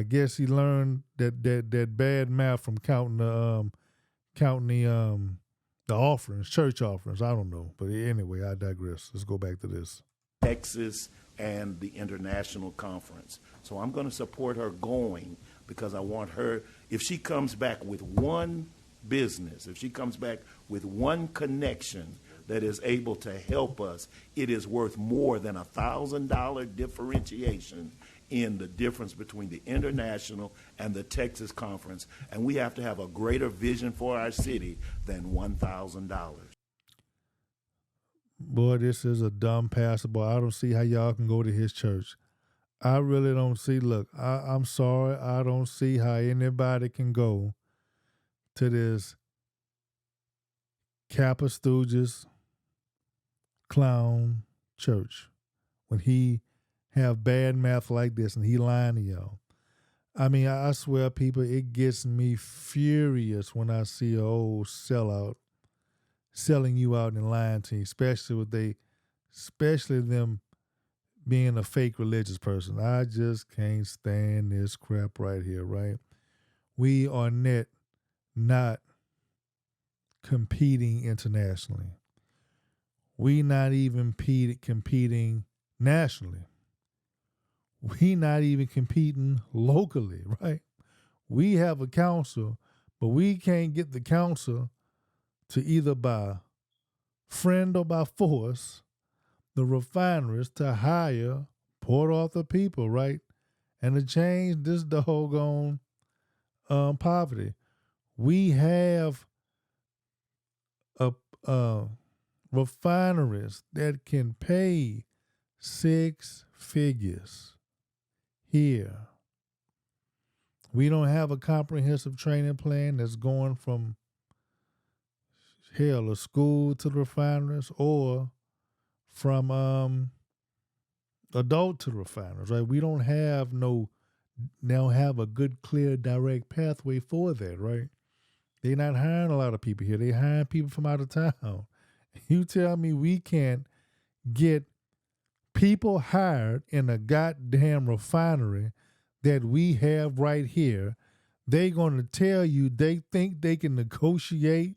guess he learned that bad math from counting the offerings, church offerings. I don't know, but anyway, I digress. Let's go back to this. Texas and the international conference. So I'm going to support her going because I want her, if she comes back with one business, if she comes back with one connection that is able to help us, it is worth more than $1,000 differentiation in the difference between the international and the Texas conference. And we have to have a greater vision for our city than $1,000. Boy, this is a dumb pastor. Boy, I don't see how y'all can go to his church. I really don't see. Look, I'm sorry. I don't see how anybody can go to this Kappa Stooges clown church when he have bad math like this and he lying to y'all. I mean, I swear, people, it gets me furious when I see an old sellout selling you out and lying to you, especially them being a fake religious person. I just can't stand this crap right here, right? We are not competing internationally. We not even competing nationally. We not even competing locally, right? We have a council, but we can't get the council to either by friend or by force the refineries to hire Port Arthur people, right? And to change this doggone poverty. We have refineries that can pay 6 figures here. We don't have a comprehensive training plan that's going from a school to the refineries or from adult to the refineries, right? We don't have a good, clear, direct pathway for that, right? They're not hiring a lot of people here. They're hiring people from out of town. You tell me we can't get people hired in a goddamn refinery that we have right here. They're going to tell you they think they can negotiate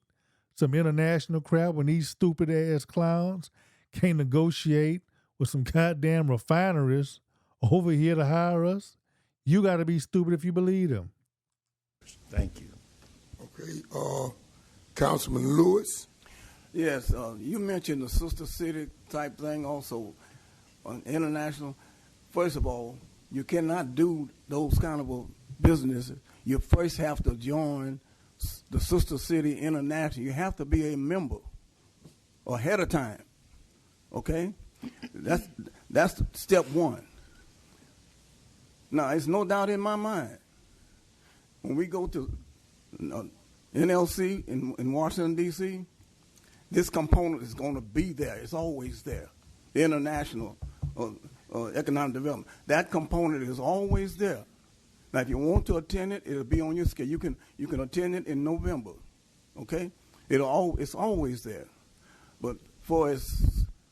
some international crap when these stupid ass clowns can't negotiate with some goddamn refineries over here to hire us. You got to be stupid if you believe them. Thank you. Okay, Councilman Lewis. Yes, you mentioned the sister city type thing also on international. First of all, you cannot do those kind of businesses. You first have to join the Sister City International. You have to be a member ahead of time. Okay? That's step one. Now, it's no doubt in my mind, when we go to NLC in Washington, D.C., this component is going to be there. It's always there. The international economic development. That component is always there. Now, if you want to attend it, it'll be on your schedule. You can attend it in November, okay? It's always there. But for a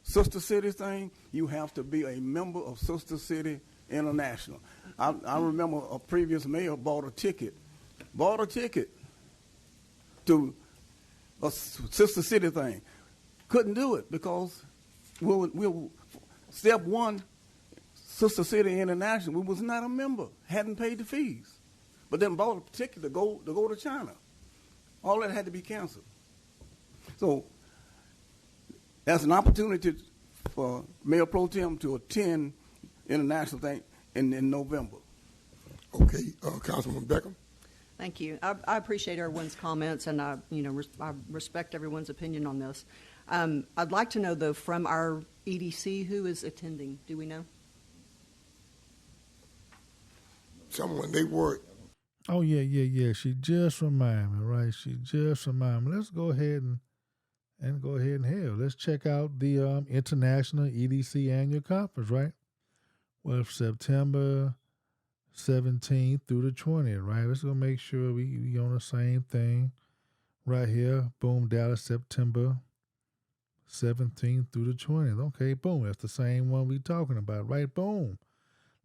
Sister City thing, you have to be a member of Sister City International. I remember a previous mayor bought a ticket to a Sister City thing. Couldn't do it because Step one, Sister City International, we was not a member, hadn't paid the fees, but then bought a ticket to go to China. All that had to be canceled. So that's an opportunity for Mayor Pro Tem to attend international thing in November. Okay, Councilman Beckham. Thank you. I appreciate everyone's comments, and I respect everyone's opinion on this. I'd like to know, though, from our EDC, who is attending? Do we know? Someone, they were. Oh, yeah. She just reminded me, right? She just reminded me. Let's go ahead and hell. Let's check out the International EDC Annual Conference, right? Well, September 17th through the 20th, right? Let's go make sure we on the same thing right here. Boom, Dallas, September 17th through the 20th. Okay, boom. That's the same one we talking about, right? Boom.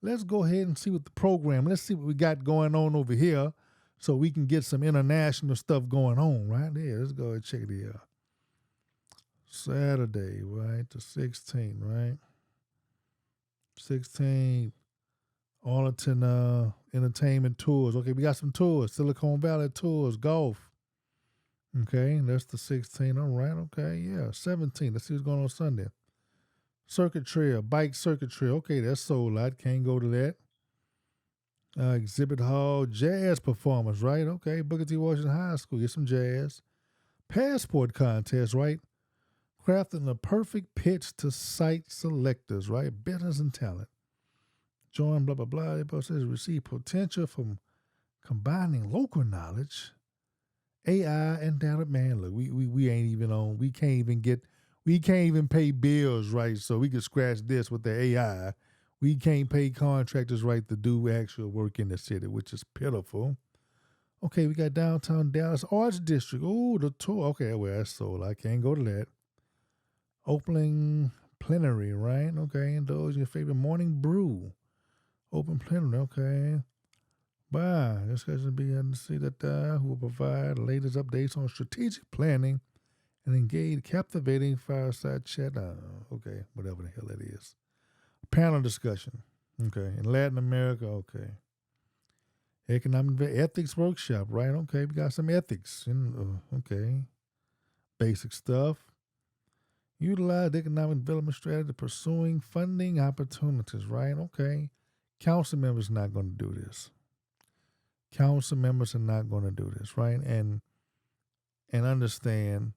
Let's go ahead and see what the program, let's see what we got going on over here so we can get some international stuff going on, right? Yeah, let's go ahead and check it out. Saturday, right? The 16th, right? 16th. Arlington Entertainment Tours. Okay, we got some tours. Silicon Valley Tours, golf. Okay, that's the 16th. All right, okay, yeah. 17th. Let's see what's going on Sunday. Circuit Trail, Bike Circuit Trail. Okay, that's sold out. Can't go to that. Exhibit Hall, jazz performance, right? Okay, Booker T. Washington High School. Get some jazz. Passport contest, right? Crafting the perfect pitch to site selectors, right? Business and talent. Join blah, blah, blah. It says receive potential from combining local knowledge, AI, and data. Man, look, we ain't even on. We can't even pay bills right, so we can scratch this with the AI. We can't pay contractors right to do actual work in the city, which is pitiful. Okay, we got downtown Dallas Arts District. Oh, the tour. Okay, well, that's sold. I can't go to that. Opening plenary, right? Okay, indulge your favorite morning brew. Open plenary, okay. Bye. Discussion be to see that who will provide the latest updates on strategic planning and engage captivating fireside chat. Okay, whatever the hell it is. Panel discussion. Okay. In Latin America, okay. Economic ethics workshop, right? Okay, we got some ethics. Okay. Basic stuff. Utilize economic development strategy pursuing funding opportunities, right? Okay. Council members are not going to do this. Council members are not going to do this, right? And understand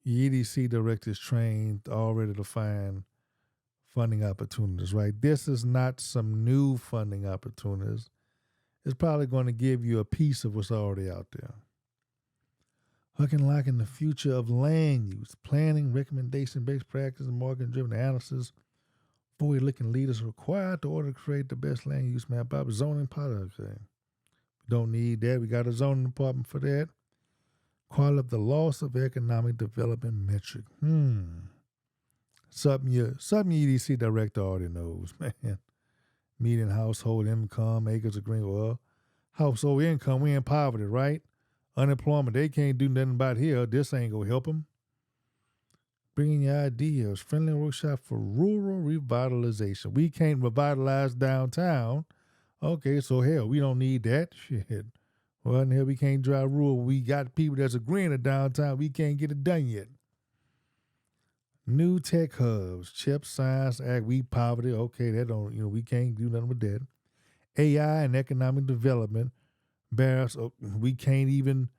the EDC director is trained already to find funding opportunities, right? This is not some new funding opportunities. It's probably going to give you a piece of what's already out there. Looking the future of land use, planning, recommendation, best practice, and market-driven analysis. Forward-looking leaders required to order to create the best land use map up zoning policy. Okay. We don't need that. We got a zoning department for that. Call up the loss of economic development metric. Something your EDC director already knows, man. Median household income, acres of green. Well, household income, we in poverty, right? Unemployment, they can't do nothing about here. This ain't gonna help them. Bringing your ideas. Friendly workshop for rural revitalization. We can't revitalize downtown. Okay, so hell, we don't need that. Shit. Well, in hell, we can't drive rural. We got people that's agreeing to downtown. We can't get it done yet. New tech hubs. CHIP, Science Act, we poverty. Okay, that don't, we can't do nothing with that. AI and economic development. Barriers. We can't even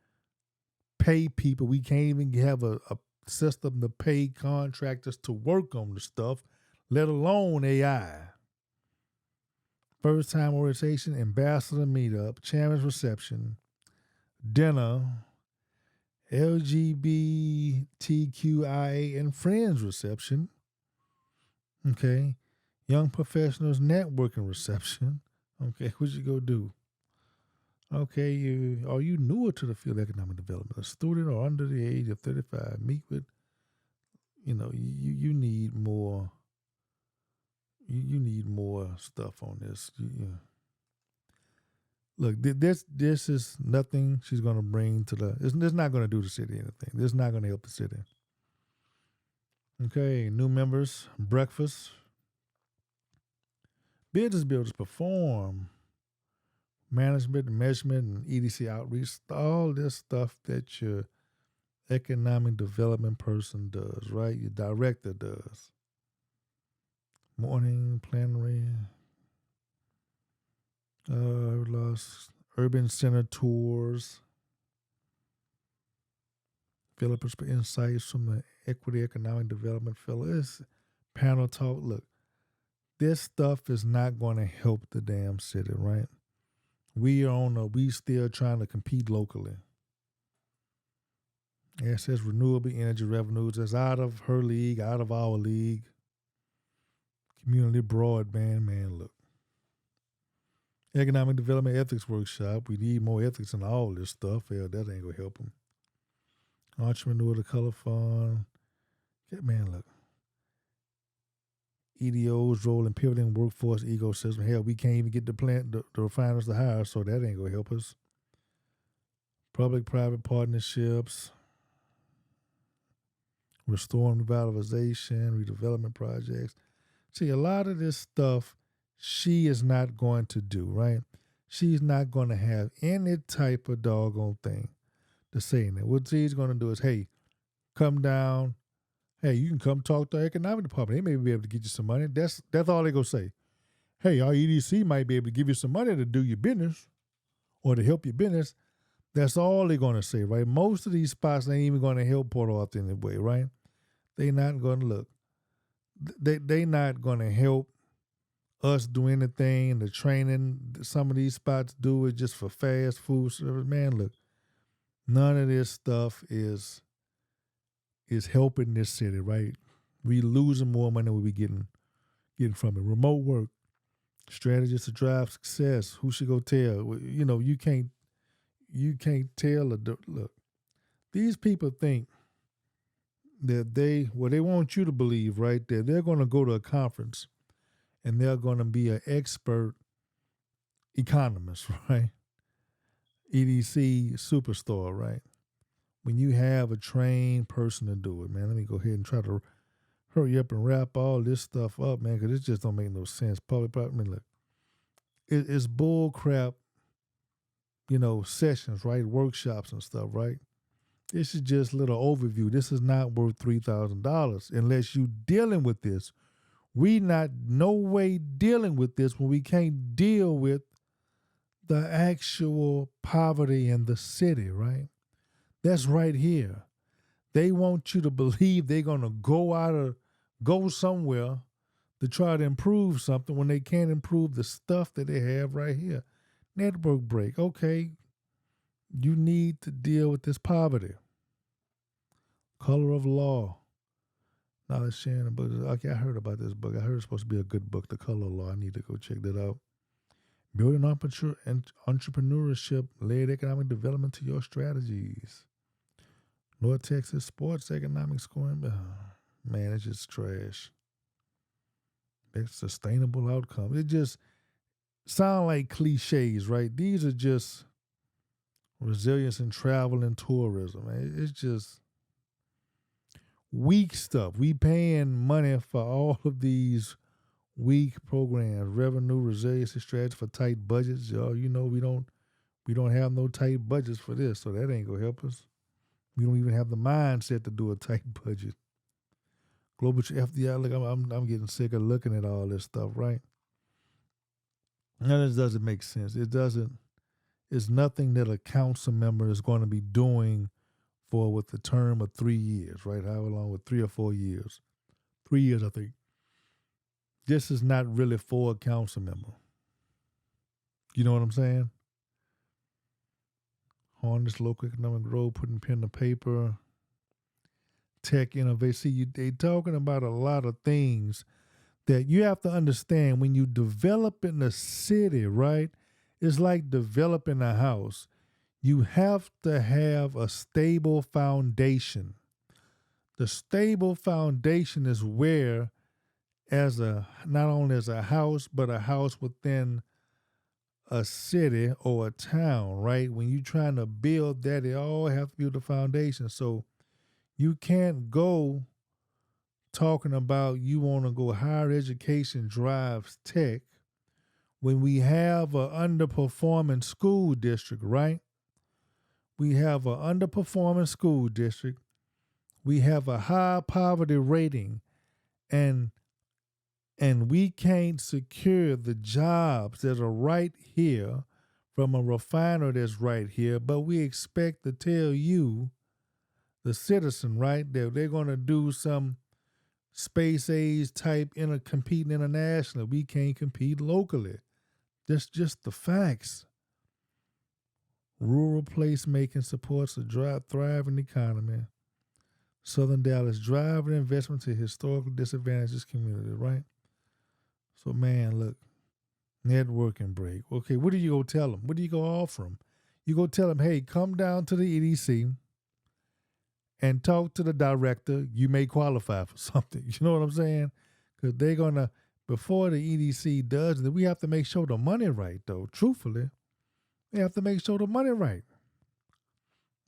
pay people. We can't even have a system to pay contractors to work on the stuff, let alone AI. First time orientation, ambassador meetup, chairman's reception, dinner, LGBTQIA and friends reception. Okay. Young professionals networking reception. Okay, what you go do? Okay, are you newer to the field of economic development, a student or under the age of 35? Meet with, you need more. You need more stuff on this. Look, this is nothing she's going to bring to it's not going to do the city anything. This is not going to help the city. Okay, new members, breakfast. Business builders perform. Management, measurement, and EDC outreach. All this stuff that your economic development person does, right? Your director does. Morning, plenary. Lost urban center tours. Developers insights from the equity economic development fellow. It's panel talk. Look, this stuff is not going to help the damn city, right? We still trying to compete locally. It says renewable energy revenues. That's out of her league, out of our league. Community broadband, man, look. Economic development ethics workshop. We need more ethics in all this stuff. Hell, that ain't going to help them. Entrepreneur, the color fund. Yeah, man, look. EDO's role in pivoting workforce ecosystem. Hell, we can't even get the refineries to hire, so that ain't going to help us. Public-private partnerships. Restoring revitalization, redevelopment projects. See, a lot of this stuff she is not going to do, right? She's not going to have any type of doggone thing to say in it. What she's going to do is, hey, come down. Hey, you can come talk to our economic department. They may be able to get you some money. That's all they're going to say. Hey, our EDC might be able to give you some money to do your business or to help your business. That's all they're going to say, right? Most of these spots ain't even going to help Port Arthur in any way, right? They're not going to look. They not going to help us do anything. The training some of these spots do is just for fast food service. Man, look, none of this stuff is helping this city, right? We losing more money than we getting from it. Remote work, strategies to drive success. Who should go tell? You know, you can't tell. Look, these people think that they want you to believe, right, that they're going to go to a conference and they're going to be an expert economist, right? EDC superstar, right? When you have a trained person to do it, man, let me go ahead and try to hurry up and wrap all this stuff up, man, because it just don't make no sense. Public, I mean, look, it's bull crap, sessions, right? Workshops and stuff, right? This is just a little overview. This is not worth $3,000 unless you dealing with this. We not no way dealing with this when we can't deal with the actual poverty in the city, right? That's right here. They want you to believe they're going to go somewhere to try to improve something when they can't improve the stuff that they have right here. Network break. Okay, you need to deal with this poverty. Color of Law. Knowledge sharing a book. Okay, I heard about this book. I heard it's supposed to be a good book, The Color of Law. I need to go check that out. Building entrepreneurship-led economic development to your strategies. North Texas sports economic scoring. Man, it's just trash. That's sustainable outcome. It just sound like cliches, right? These are just resilience in travel and tourism. It's just weak stuff. We paying money for all of these weak programs, revenue resiliency strategy for tight budgets. We don't have no tight budgets for this, so that ain't gonna help us. We don't even have the mindset to do a tight budget. Global FDI, look, I'm getting sick of looking at all this stuff, right? None of this doesn't make sense. It doesn't. It's nothing that a council member is going to be doing with the term of 3 years, right? However long, with 3 or 4 years. 3 years, I think. This is not really for a council member. You know what I'm saying? Harness local economic growth, putting pen to paper, tech innovation. See, they talking about a lot of things that you have to understand when you develop in a city, right? It's like developing a house. You have to have a stable foundation. The stable foundation is where, not only as a house, but a house within a city or a town, right? When you're trying to build that, it all have to be the foundation. So you can't go talking about you want to go higher education drives tech when we have an underperforming school district, right? We have an underperforming school district. We have a high poverty rating, and we can't secure the jobs that are right here from a refiner that's right here, but we expect to tell you, the citizen, right, that they're going to do some space age type competing internationally. We can't compete locally. That's just the facts. Rural placemaking supports a thriving economy. Southern Dallas driving investment to historically disadvantaged community, right? So, man, look, networking break. Okay, what do you go tell them? What do you go offer them? You go tell them, hey, come down to the EDC and talk to the director. You may qualify for something. You know what I'm saying? Because they're going to, before the EDC does it, we have to make sure the money right, though. Truthfully, we have to make sure the money right.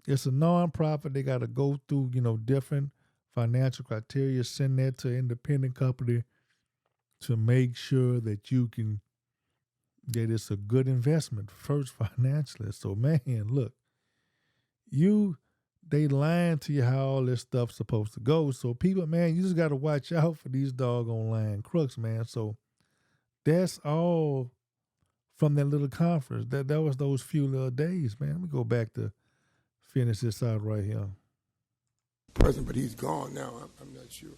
It's a nonprofit. They got to go through, different financial criteria, send that to an independent company to make sure that that it's a good investment first financially. So, man, look, they lying to you how all this stuff's supposed to go. So, people, man, you just got to watch out for these doggone lying crooks, man. So, that's all from that little conference. That was those few little days, man. Let me go back to finish this out right here. President, but he's gone now. I'm not sure.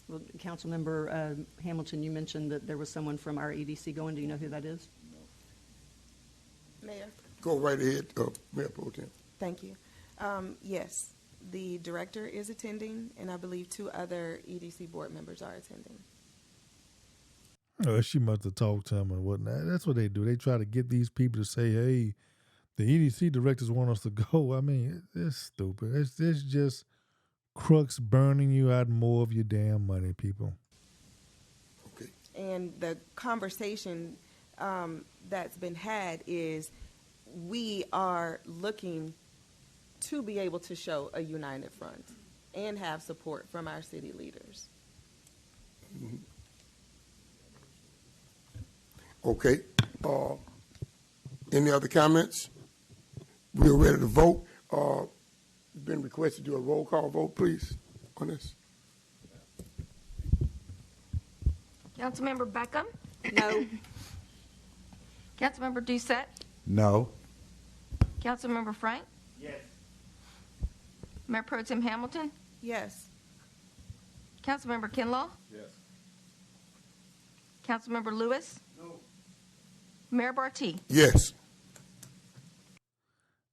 Well, Councilmember Hamilton, you mentioned that there was someone from our EDC going. Do you know who that is? No. Mayor? Go right ahead, Mayor Pro Tem. Thank you. Yes, the director is attending, and I believe 2 other EDC board members are attending. Oh, she must have talked to him and whatnot. That's what they do. They try to get these people to say, hey, the EDC directors want us to go. I mean, it's stupid. It's just crooks burning you out more of your damn money, people. Okay. And the conversation that's been had is we are looking to be able to show a united front and have support from our city leaders. Mm-hmm. Okay. Any other comments? We're ready to vote. It's been requested to do a roll call vote, please, on this. Councilmember Beckham? No. Councilmember Doucette? No. Councilmember Frank? Yes. Mayor Pro Tem Hamilton? Yes. Councilmember Kinlaw? Yes. Councilmember Lewis? No. Mayor Bartie? Yes.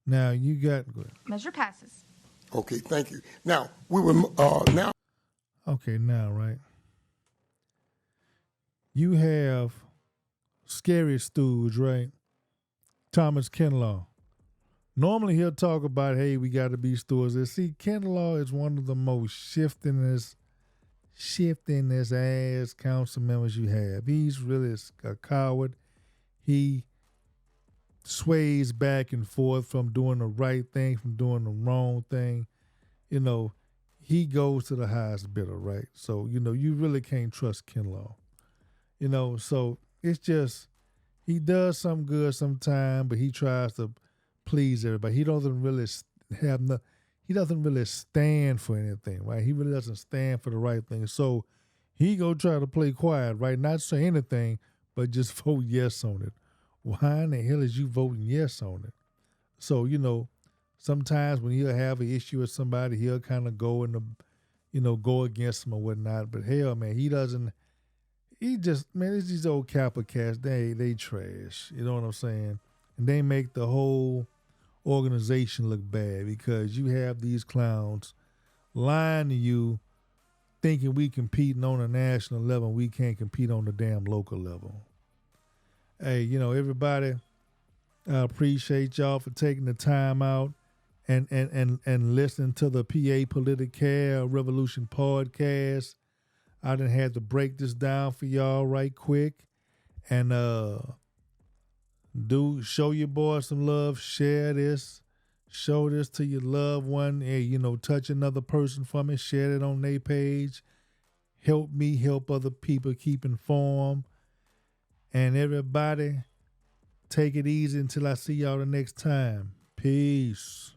Now you got good. Measure passes. Okay, thank you. Now we were now. Okay, now right. You have Scary Stooge, right? Thomas Kinlaw. Normally he'll talk about, hey, we got to be stewards. See, Kinlaw is one of the most shiftingest ass council members you have. He's really a coward. He sways back and forth from doing the right thing, from doing the wrong thing. He goes to the highest bidder, right? So, you really can't trust Kinlaw. So it's just, he does some good sometime, but he tries to please everybody. He doesn't really stand for anything, right? He really doesn't stand for the right thing. So he go try to play quiet, right? Not say anything, but just vote yes on it. Why in the hell is you voting yes on it? So, sometimes when he'll have an issue with somebody, he'll kind of go go against them or whatnot. But hell, man, it's these old Kappa cats, they trash. You know what I'm saying? And they make the whole organization look bad because you have these clowns lying to you, thinking we competing on a national level and we can't compete on the damn local level. Hey, everybody, I appreciate y'all for taking the time out and listening to the PA Political Revolution podcast. I done had to break this down for y'all right quick. And show your boy some love, share this, Show this to your loved one. And, touch another person for me. Share it on their page. Help me help other people keep informed. And everybody, take it easy until I see y'all the next time. Peace.